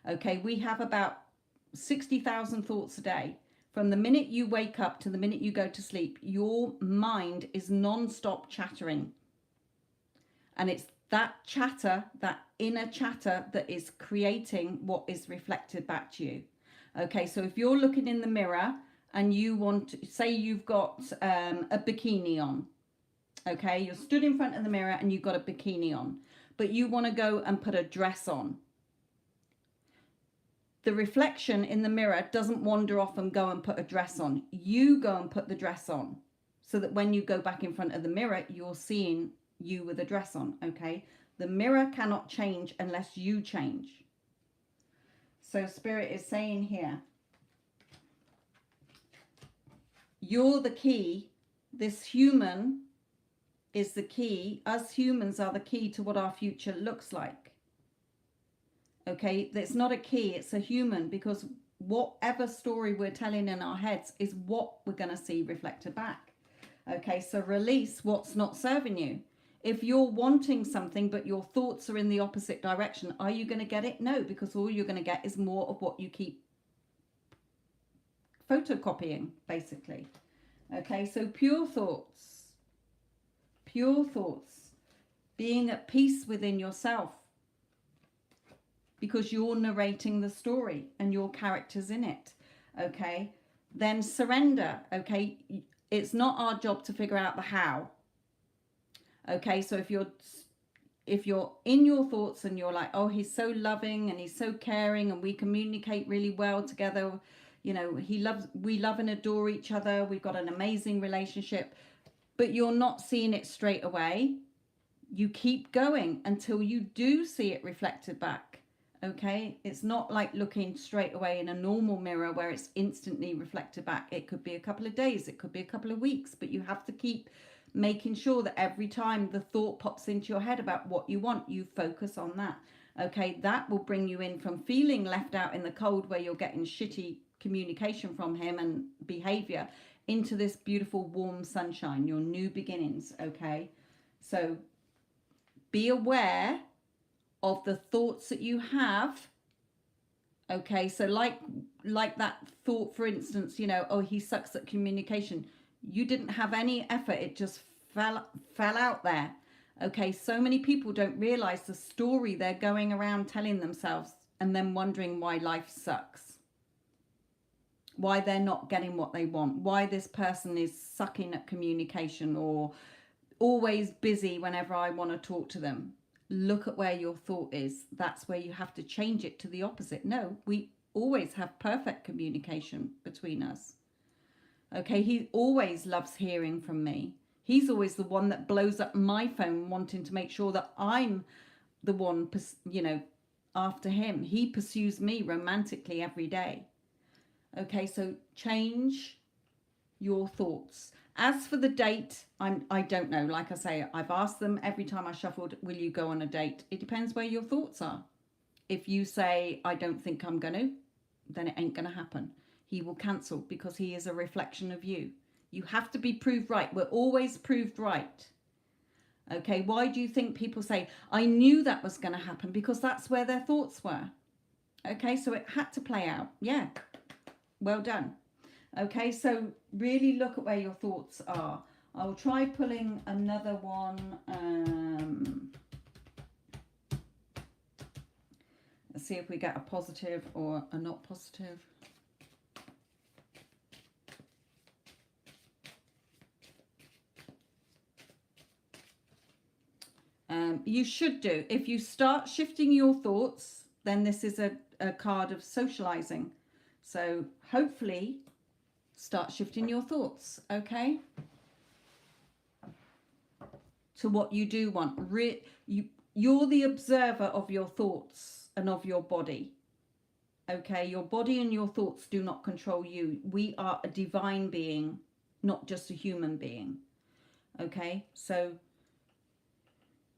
Okay, we have about 60,000 thoughts a day. From the minute you wake up to the minute you go to sleep, your mind is non-stop chattering. And it's that chatter, that inner chatter, that is creating what is reflected back to you. Okay, so if you're looking in the mirror and you want to, say you've got a bikini on. Okay, you're stood in front of the mirror and you've got a bikini on, but you want to go and put a dress on. The reflection in the mirror doesn't wander off and go and put a dress on. You go and put the dress on, so that when you go back in front of the mirror, you're seeing you with a dress on. Okay, the mirror cannot change unless you change. So Spirit is saying here, you're the key. This human is the key. Us humans are the key to what our future looks like. Okay, it's not a key, it's a human, because whatever story we're telling in our heads is what we're going to see reflected back. Okay, so release what's not serving you. If you're wanting something but your thoughts are in the opposite direction, are you going to get it? No, because all you're going to get is more of what you keep photocopying, basically. Okay, so pure thoughts, being at peace within yourself, because you're narrating the story and your character's in it. Okay, then surrender. Okay, it's not our job to figure out the how. Okay, so if you're in your thoughts and you're like, oh, he's so loving and he's so caring and we communicate really well together, you know, we love and adore each other, we've got an amazing relationship, but you're not seeing it straight away, you keep going until you do see it reflected back. Okay, it's not like looking straight away in a normal mirror where it's instantly reflected back. It could be a couple of days, it could be a couple of weeks, but you have to keep making sure that every time the thought pops into your head about what you want, you focus on that. Okay, that will bring you in from feeling left out in the cold where you're getting shitty communication from him and behavior, into this beautiful warm sunshine, your new beginnings. Okay, so be aware of the thoughts that you have. Okay, so like that thought, for instance, you know, oh, he sucks at communication. You didn't have any effort, it just fell out there. Okay, so many people don't realize the story they're going around telling themselves and then wondering why life sucks, why they're not getting what they want, why this person is sucking at communication or always busy whenever I want to talk to them. Look at where your thought is. That's where you have to change it to the opposite. No, we always have perfect communication between us. Okay, he always loves hearing from me. He's always the one that blows up my phone wanting to make sure that I'm the one, you know, after him. He pursues me romantically every day. Okay, so change your thoughts. As for the date, I don't know. Like I say, I've asked them every time I shuffled, will you go on a date? It depends where your thoughts are. If you say, I don't think I'm going to, then it ain't going to happen. He will cancel because he is a reflection of you. You have to be proved right. We're always proved right. Okay, why do you think people say, I knew that was going to happen? Because that's where their thoughts were. Okay, so it had to play out. Yeah, well done. Okay, so really look at where your thoughts are. I'll try pulling another one. Let's see if we get a positive or a not positive. You should do. If you start shifting your thoughts, then this is a card of socializing. So hopefully start shifting your thoughts, okay? To what you do want. You're the observer of your thoughts and of your body. Okay, your body and your thoughts do not control you. We are a divine being, not just a human being. Okay, so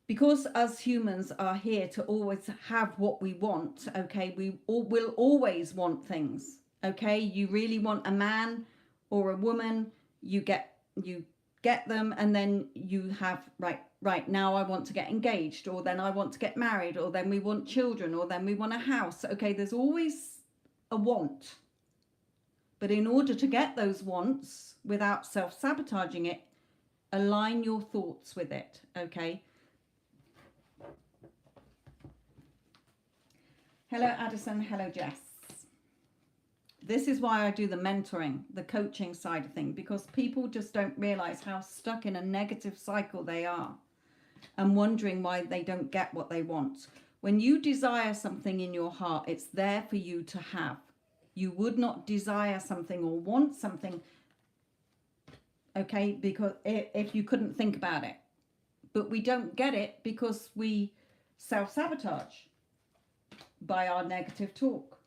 because us humans are here to always have what we want, okay, will always want things. Okay, you really want a man or a woman, you get them, and then you have right now I want to get engaged, or then I want to get married, or then we want children, or then we want a house. Okay, there's always a want. But in order to get those wants without self-sabotaging it, align your thoughts with it, okay? Hello, Addison. Hello, Jess. This is why I do the mentoring, the coaching side of things, because people just don't realize how stuck in a negative cycle they are and wondering why they don't get what they want. When you desire something in your heart, it's there for you to have. You would not desire something or want something, okay, because if you couldn't think about it. But we don't get it because we self-sabotage by our negative talk.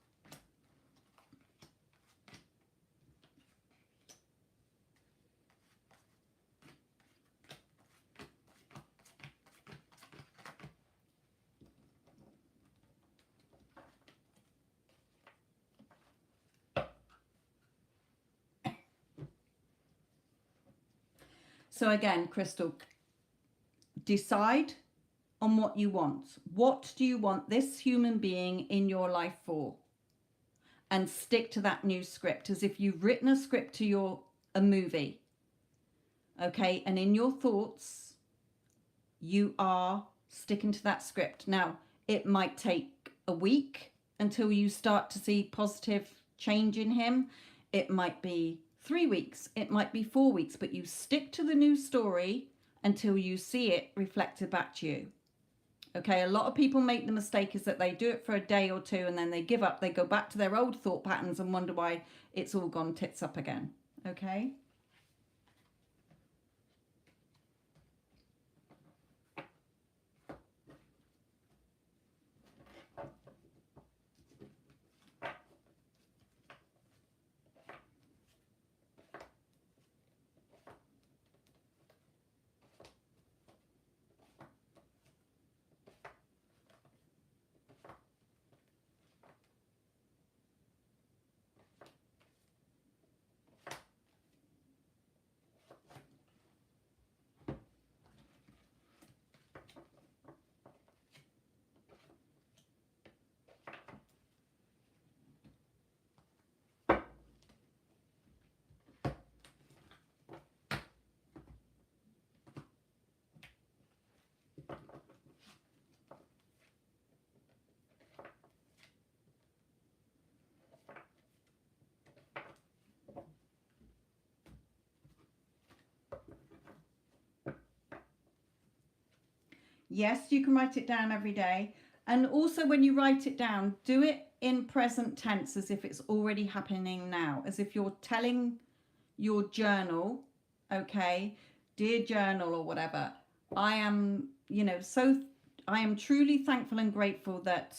So again, Crystal, decide on what you want. What do you want this human being in your life for? And stick to that new script as if you've written a script to a movie. Okay, and in your thoughts, you are sticking to that script. Now, it might take a week until you start to see positive change in him. It might be 3 weeks, it might be 4 weeks, but you stick to the new story until you see it reflected back to you. Okay, a lot of people make the mistake is that they do it for a day or two and then they give up. They go back to their old thought patterns and wonder why it's all gone tits up again. Okay. Yes, you can write it down every day. And also when you write it down, do it in present tense as if it's already happening now, as if you're telling your journal, okay, dear journal or whatever, I am, I am truly thankful and grateful that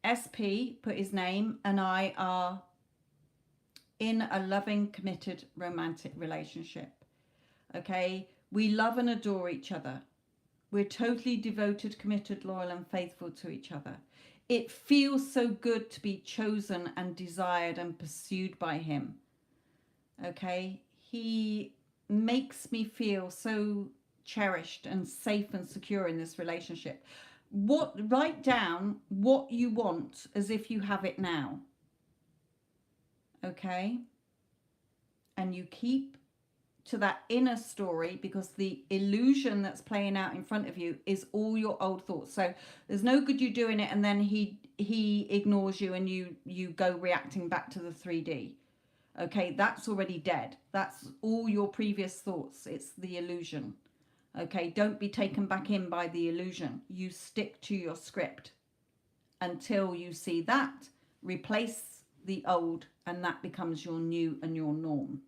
SP, put his name, and I are in a loving, committed, romantic relationship. Okay? We love and adore each other. We're totally devoted, committed, loyal, and faithful to each other. It feels so good to be chosen and desired and pursued by him. Okay? He makes me feel so cherished and safe and secure in this relationship. Write down what you want as if you have it now. Okay? And you keep to that inner story, because the illusion that's playing out in front of you is all your old thoughts. So there's no good you doing it and then he ignores you and you go reacting back to the 3D. Okay, that's already dead. That's all your previous thoughts. It's the illusion. Okay, don't be taken back in by the illusion. You stick to your script until you see that replace the old, and that becomes your new and your norm.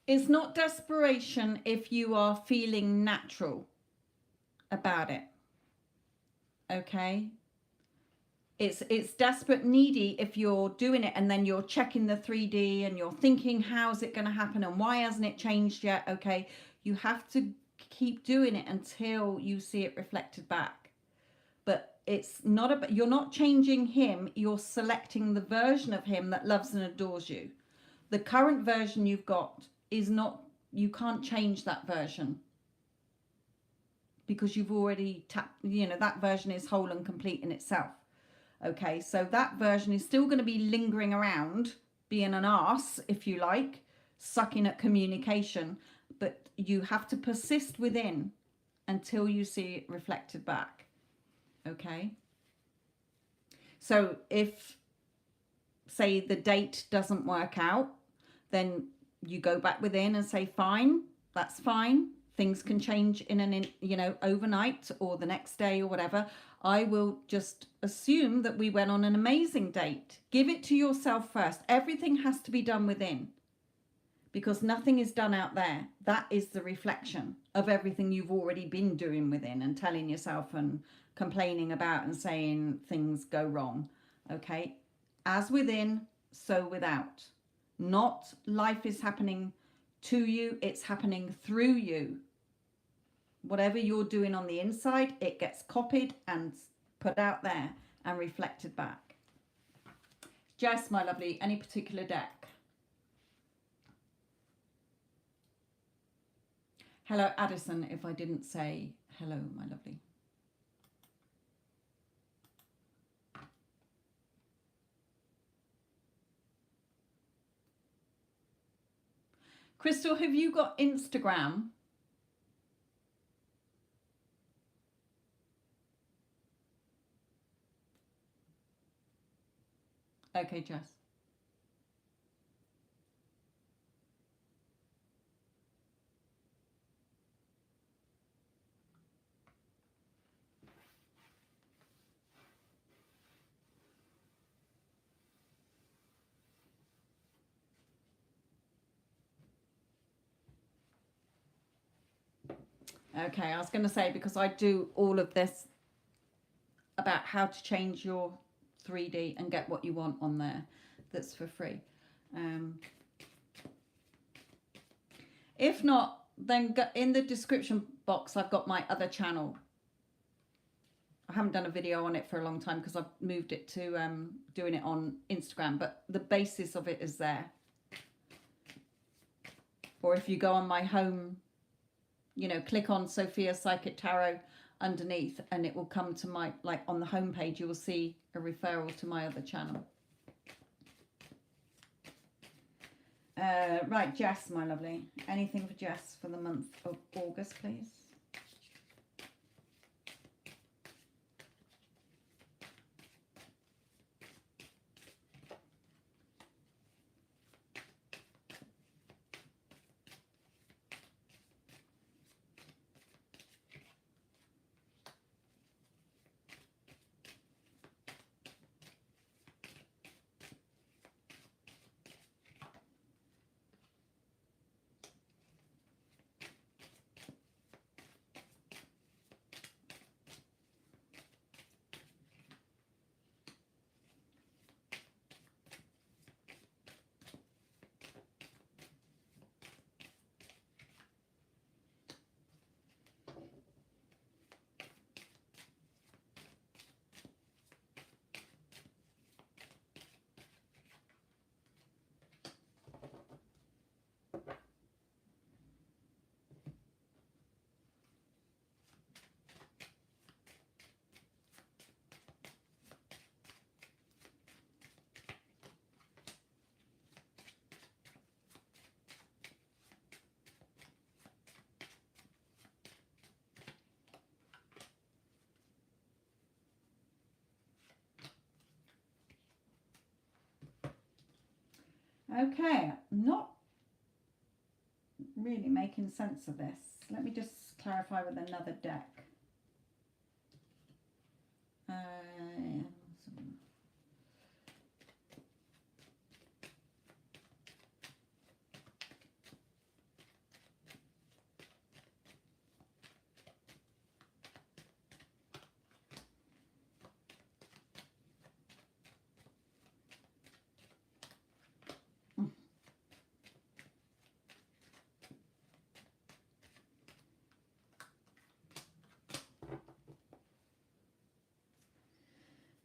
It's not desperation if you are feeling natural about it. Okay? It's desperate needy if you're doing it and then you're checking the 3D and you're thinking, how's it going to happen and why hasn't it changed yet? Okay, you have to keep doing it until you see it reflected back. But it's not you're not changing him, you're selecting the version of him that loves and adores you. The current version you've got is not, you can't change that version because you've already that version is whole and complete in itself. Okay, so that version is still going to be lingering around, being an arse, if you like, sucking at communication, but you have to persist within until you see it reflected back. Okay, so if, say, the date doesn't work out, then you go back within and say, fine, that's fine. Things can change in overnight or the next day or whatever. I will just assume that we went on an amazing date. Give it to yourself first. Everything has to be done within, because nothing is done out there. That is the reflection of everything you've already been doing within and telling yourself and complaining about and saying things go wrong. Okay, as within, so without. Not life is happening to you, it's happening through you. Whatever you're doing on the inside, it gets copied and put out there and reflected back. Jess, my lovely, any particular deck? Hello, Addison, if I didn't say hello, my lovely. Crystal, have you got Instagram? Okay, Jess. Okay, I was going to say, because I do all of this about how to change your 3D and get what you want on there, that's for free. If not, then in the description box I've got my other channel. I haven't done a video on it for a long time because I've moved it to doing it on Instagram, but the basis of it is there. Or if you go on my home, click on Sophia Psychic Tarot underneath and it will come to my, like on the home page, you will see a referral to my other channel. Right, Jess, my lovely. Anything for Jess for the month of August, please? Okay, not really making sense of this. Let me just clarify with another deck.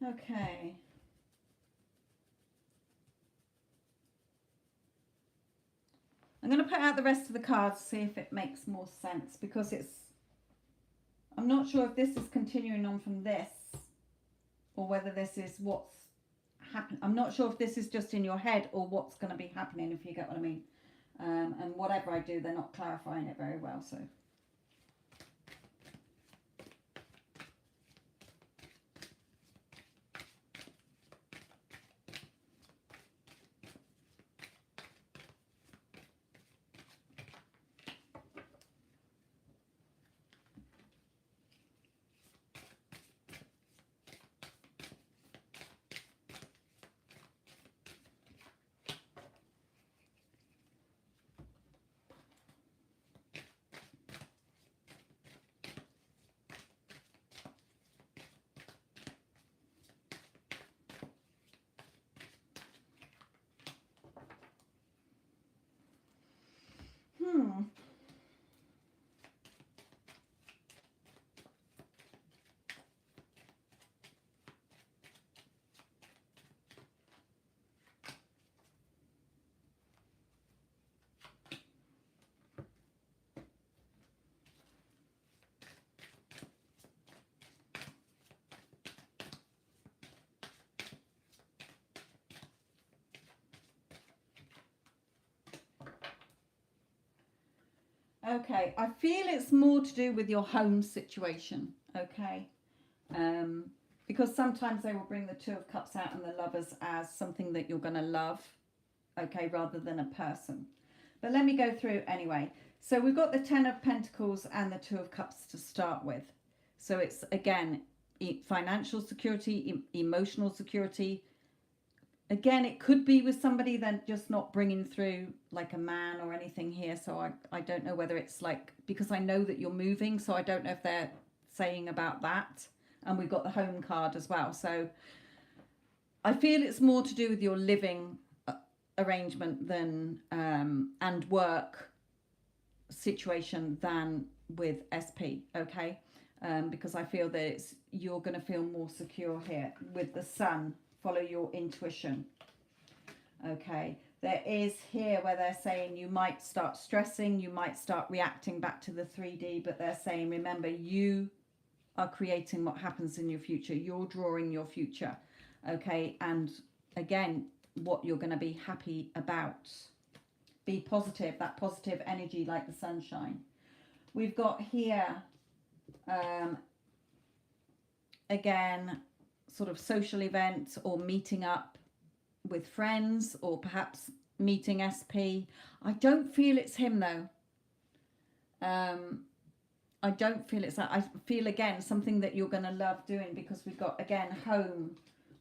Okay. I'm going to put out the rest of the cards, see if it makes more sense, because I'm not sure if this is continuing on from this or whether this is what's happening. I'm not sure if this is just in your head or what's going to be happening, if you get what I mean. And whatever I do, they're not clarifying it very well, so. Okay, I feel it's more to do with your home situation, okay? Because sometimes they will bring the Two of Cups out and the Lovers as something that you're going to love, okay, rather than a person. But let me go through anyway. So we've got the Ten of Pentacles and the Two of Cups to start with. So it's, again, financial security, emotional security. Again, it could be with somebody then just not bringing through like a man or anything here. So I don't know whether it's like, because I know that you're moving. So I don't know if they're saying about that. And we've got the home card as well. So I feel it's more to do with your living arrangement than and work situation than with SP. Okay. Because I feel that you're going to feel more secure here with the Sun. Follow your intuition. Okay, there is here where they're saying you might start stressing, you might start reacting back to the 3D, but they're saying, remember, you are creating what happens in your future. You're drawing your future. Okay, and again, what you're going to be happy about. Be positive, that positive energy like the sunshine. We've got here, again, sort of social events or meeting up with friends or perhaps meeting SP. I don't feel it's him though. I don't feel it's that. I feel again something that you're going to love doing, because we've got again home,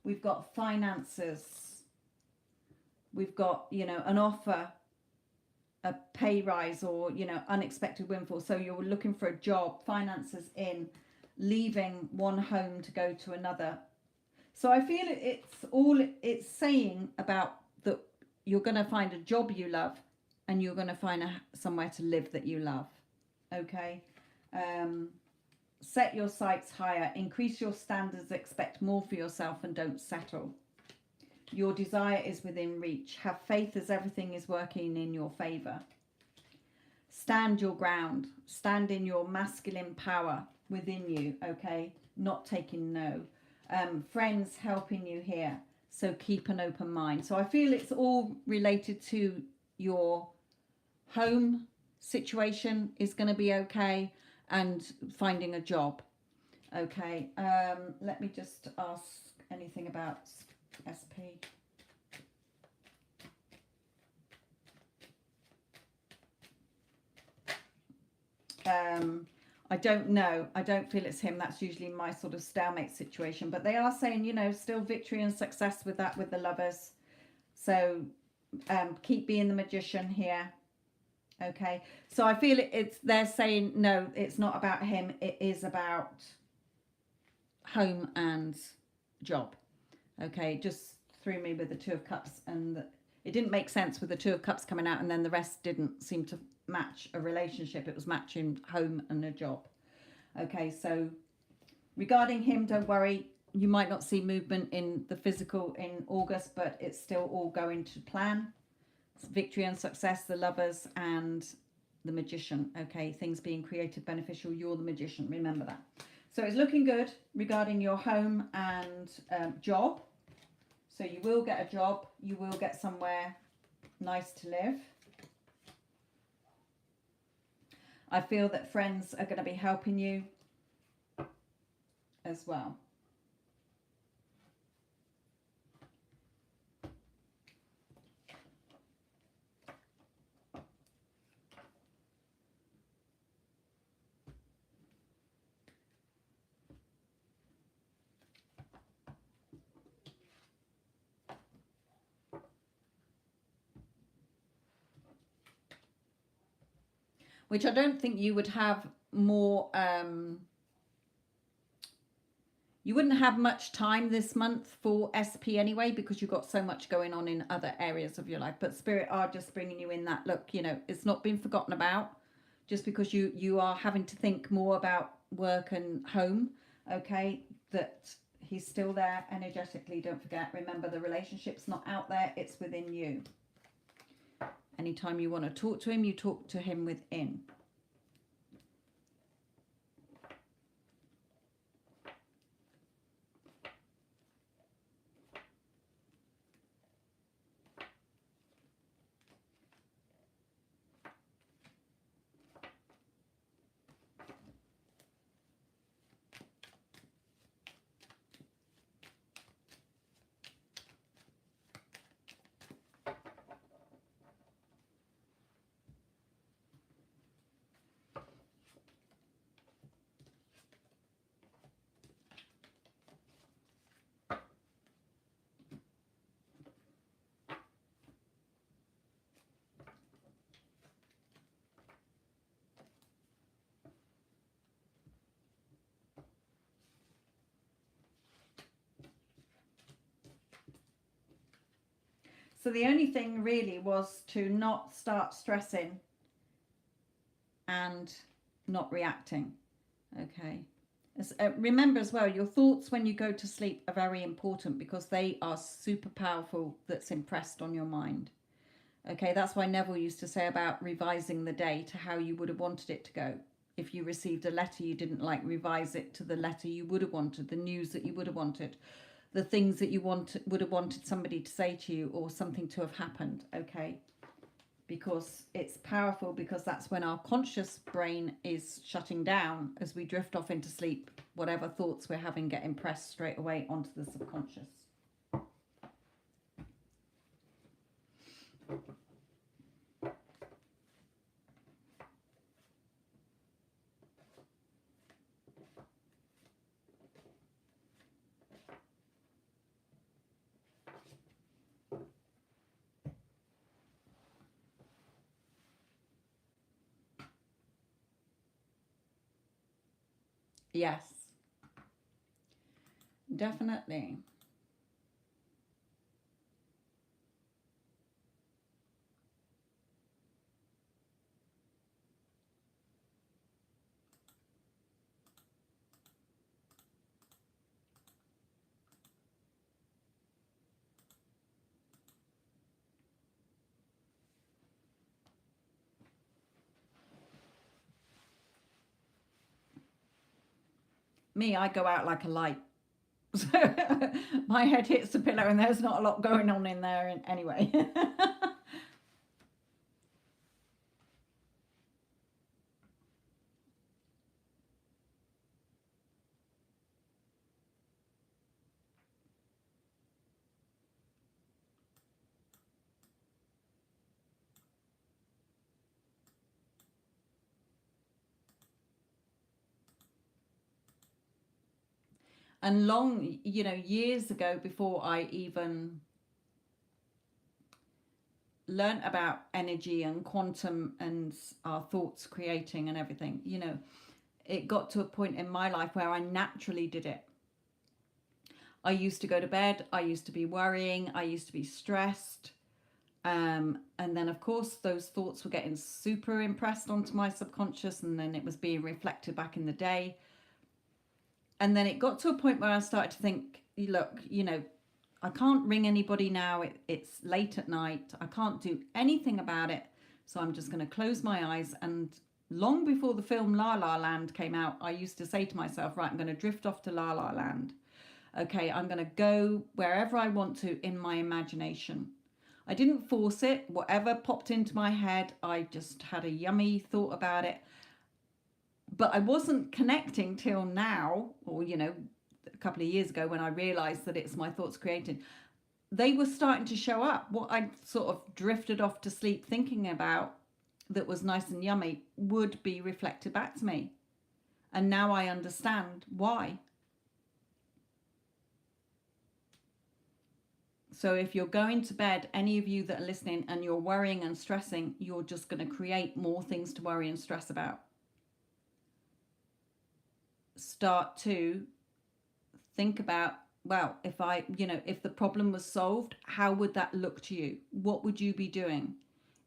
we've got finances, we've got, you know, an offer, a pay rise, or, you know, unexpected windfall. So you're looking for a job, finances in, leaving one home to go to another. So I feel it's saying about that you're going to find a job you love and you're going to find somewhere to live that you love. Okay. Set your sights higher, increase your standards, expect more for yourself and don't settle. Your desire is within reach. Have faith as everything is working in your favor. Stand your ground. Stand in your masculine power within you. Okay. Not taking no. Friends helping you here, so keep an open mind. So I feel it's all related to your home situation is going to be okay, and finding a job. Okay, let me just ask anything about SP. I don't know. I don't feel it's him. That's usually my sort of stalemate situation. But they are saying, you know, still victory and success with that, with the Lovers. So keep being the Magician here. Okay. So I feel they're saying, no, it's not about him. It is about home and job. Okay. Just threw me with the Two of Cups, and it didn't make sense with the Two of Cups coming out, and then the rest didn't seem to match a relationship. It was matching home and a job. Okay, so regarding him, don't worry, you might not see movement in the physical in August, but it's still all going to plan. It's victory and success, the Lovers and the Magician. Okay, things being created, beneficial. You're the Magician, remember that. So it's looking good regarding your home and job. So you will get a job, you will get somewhere nice to live. I feel that friends are going to be helping you as well. Which I don't think you would have more, you wouldn't have much time this month for SP anyway, because you've got so much going on in other areas of your life. But Spirit are just bringing you in that, look, you know, it's not been forgotten about just because you are having to think more about work and home. Okay, that he's still there energetically. Don't forget, remember, the relationship's not out there, it's within you. Anytime you want to talk to him, you talk to him within. So the only thing really was to not start stressing and not reacting. Okay. Remember as well, your thoughts when you go to sleep are very important because they are super powerful. That's impressed on your mind. Okay, that's why Neville used to say about revising the day to how you would have wanted it to go. If you received a letter you didn't like, revise it to the letter you would have wanted, the news that you would have wanted, the things that you would have wanted somebody to say to you or something to have happened. Okay, because it's powerful, because that's when our conscious brain is shutting down as we drift off into sleep. Whatever thoughts we're having get impressed straight away onto the subconscious. Yes, definitely. Me, I go out like a light. So my head hits the pillow and there's not a lot going on in there anyway. And long, you know, years ago, before I even learnt about energy and quantum and our thoughts creating and everything, you know, it got to a point in my life where I naturally did it. I used to go to bed, I used to be worrying, I used to be stressed. And then, of course, those thoughts were getting super impressed onto my subconscious, and then it was being reflected back in the day. And then it got to a point where I started to think, look, you know, I can't ring anybody now. It's late at night. I can't do anything about it. So I'm just going to close my eyes. And long before the film La La Land came out, I used to say to myself, right, I'm going to drift off to La La Land. Okay, I'm going to go wherever I want to in my imagination. I didn't force it. Whatever popped into my head, I just had a yummy thought about it. But I wasn't connecting till now, or, you know, a couple of years ago when I realized that it's my thoughts created. They were starting to show up. What I sort of drifted off to sleep thinking about that was nice and yummy would be reflected back to me. And now I understand why. So if you're going to bed, any of you that are listening, and you're worrying and stressing, you're just going to create more things to worry and stress about. Start to think about, well, if if the problem was solved, how would that look to you? What would you be doing?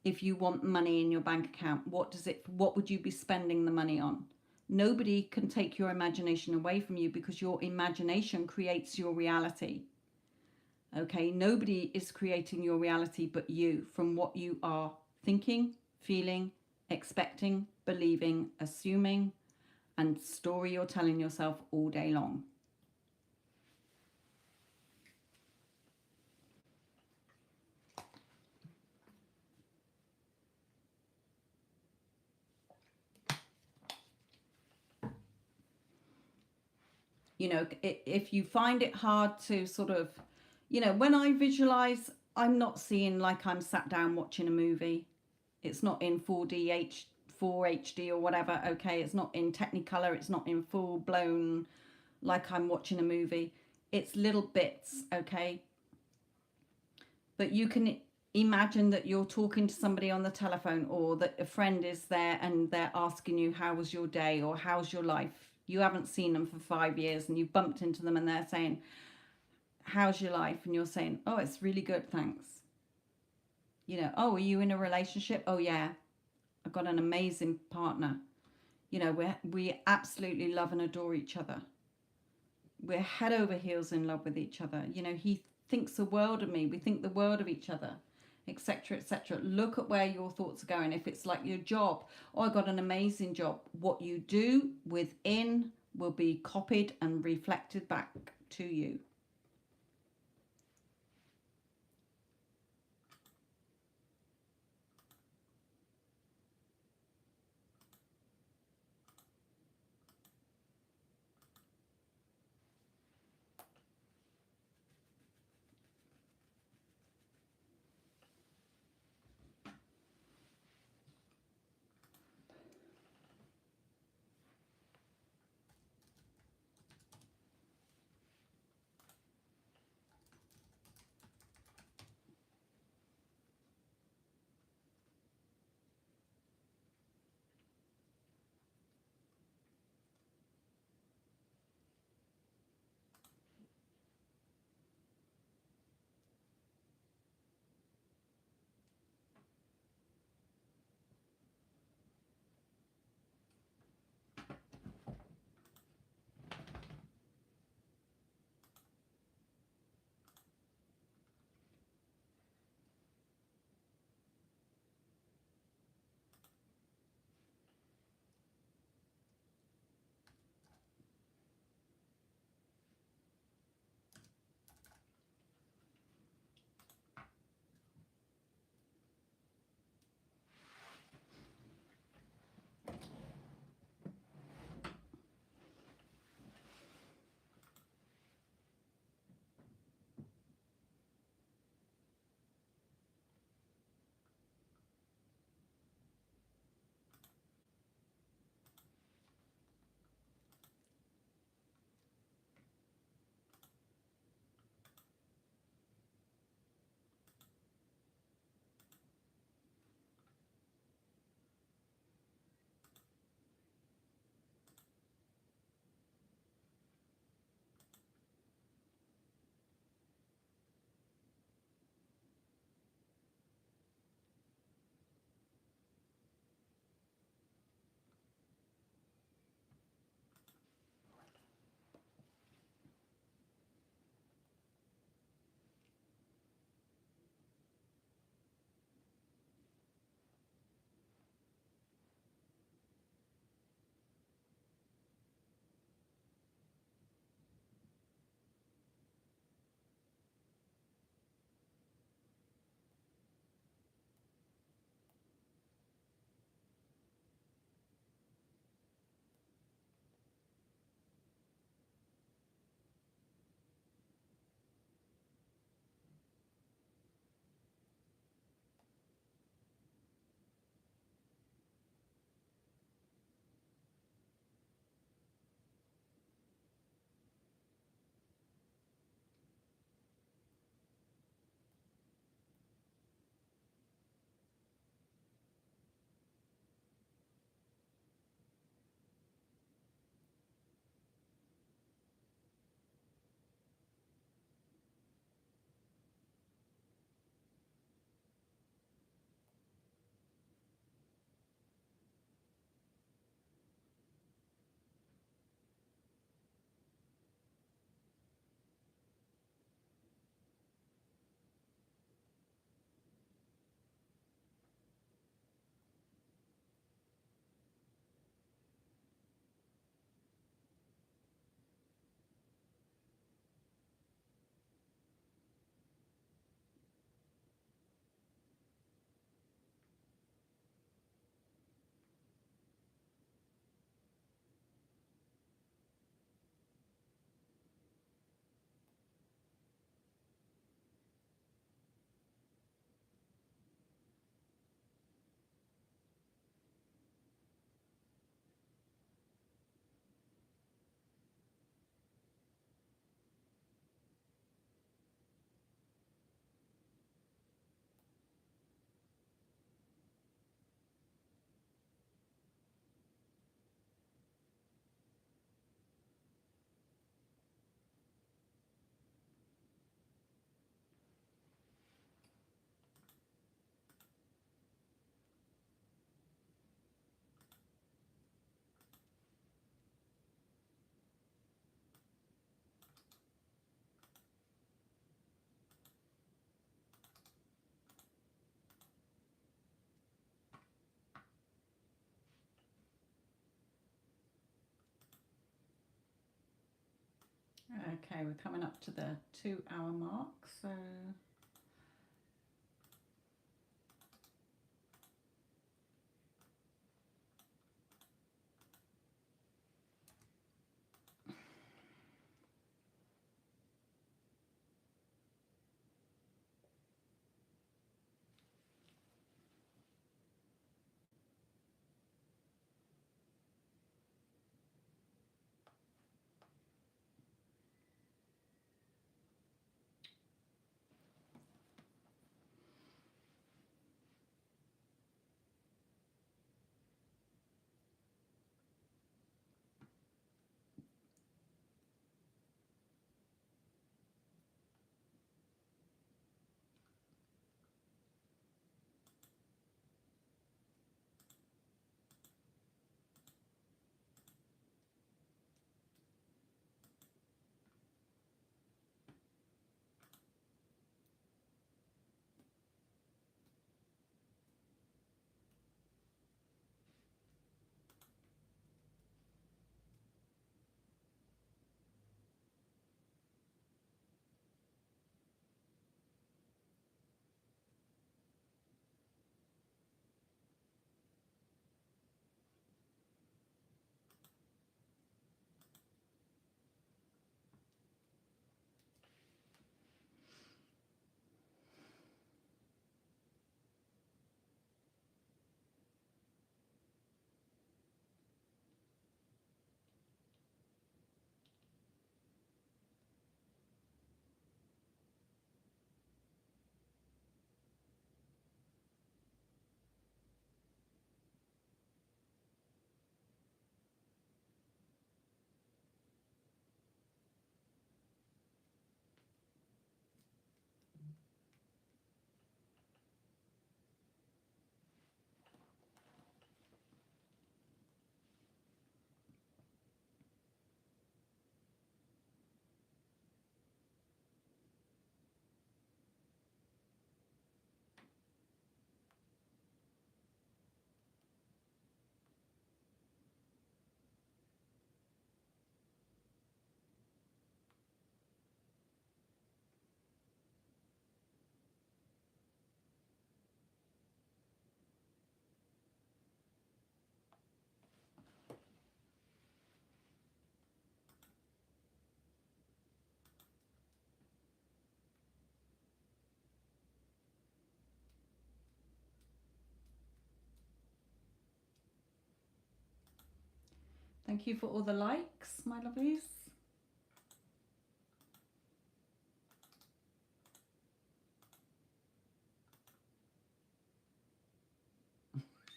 If you want money in your bank account, what would you be spending the money on? Nobody can take your imagination away from you, because your imagination creates your reality. Okay, nobody is creating your reality but you, from what you are thinking, feeling, expecting, believing, assuming, and story you're telling yourself all day long. You know, if you find it hard to sort of, you know, when I visualize, I'm not seeing like I'm sat down watching a movie. It's not in 4D, 4 HD or whatever. Okay, it's not in Technicolor. It's not in full blown like I'm watching a movie. It's little bits, okay? But you can imagine that you're talking to somebody on the telephone, or that a friend is there and they're asking you, how was your day, or how's your life? You haven't seen them for 5 years and you've bumped into them and they're saying, how's your life? And you're saying, oh, it's really good, thanks. You know, oh, are you in a relationship? Oh, yeah, I've got an amazing partner. You know, we absolutely love and adore each other. We're head over heels in love with each other. You know, he thinks the world of me. We think the world of each other, etc., etc. Look at where your thoughts are going. If it's like your job, oh, I got an amazing job. What you do within will be copied and reflected back to you. Okay, we're coming up to the 2-hour mark, so thank you for all the likes, my lovelies.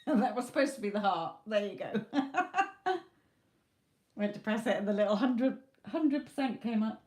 That was supposed to be the heart. There you go. Went to press it and the little 100% came up.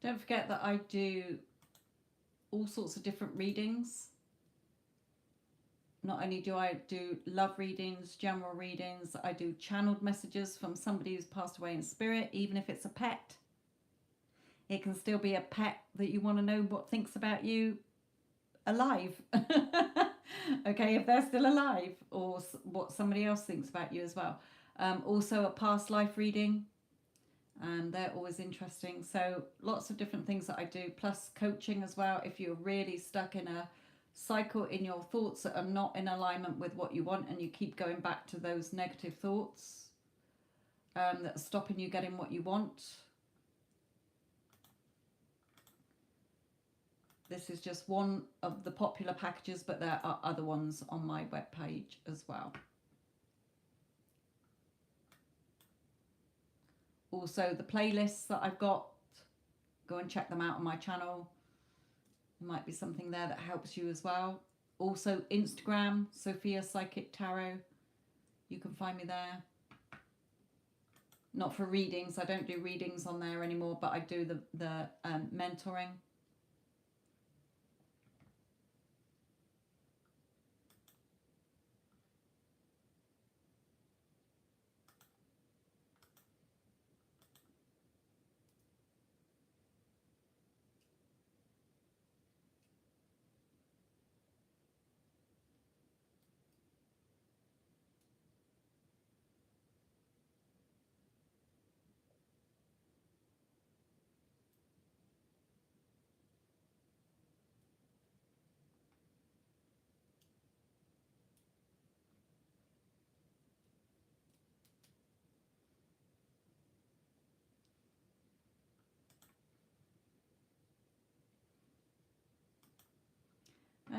Don't forget that I do all sorts of different readings. Not only do I do love readings, general readings, I do channeled messages from somebody who's passed away in spirit, even if it's a pet. It can still be a pet that you want to know what thinks about you alive. Okay, if they're still alive, or what somebody else thinks about you as well. Also a past life reading, and they're always interesting. So lots of different things that I do, plus coaching as well. If you're really stuck in a cycle in your thoughts that are not in alignment with what you want, and you keep going back to those negative thoughts that are stopping you getting what you want, this is just one of the popular packages, but there are other ones on my webpage as well. Also the playlists that I've got, go and check them out on my channel. There might be something there that helps you as well. Also Instagram, Sophia Psychic Tarot. You can find me there. Not for readings. I don't do readings on there anymore, but I do the mentoring.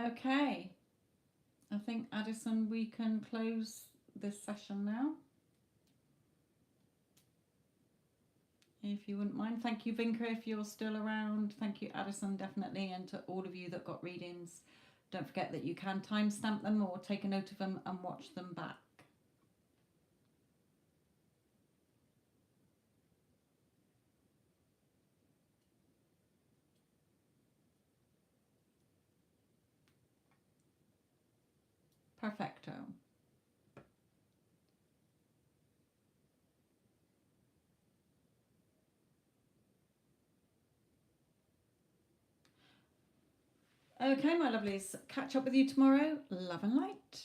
Okay, I think, Addison, we can close this session now, if you wouldn't mind. Thank you, Vinka, if you're still around. Thank you, Addison, definitely, and to all of you that got readings. Don't forget that you can timestamp them or take a note of them and watch them back. Perfecto. Okay, my lovelies, catch up with you tomorrow. Love and light.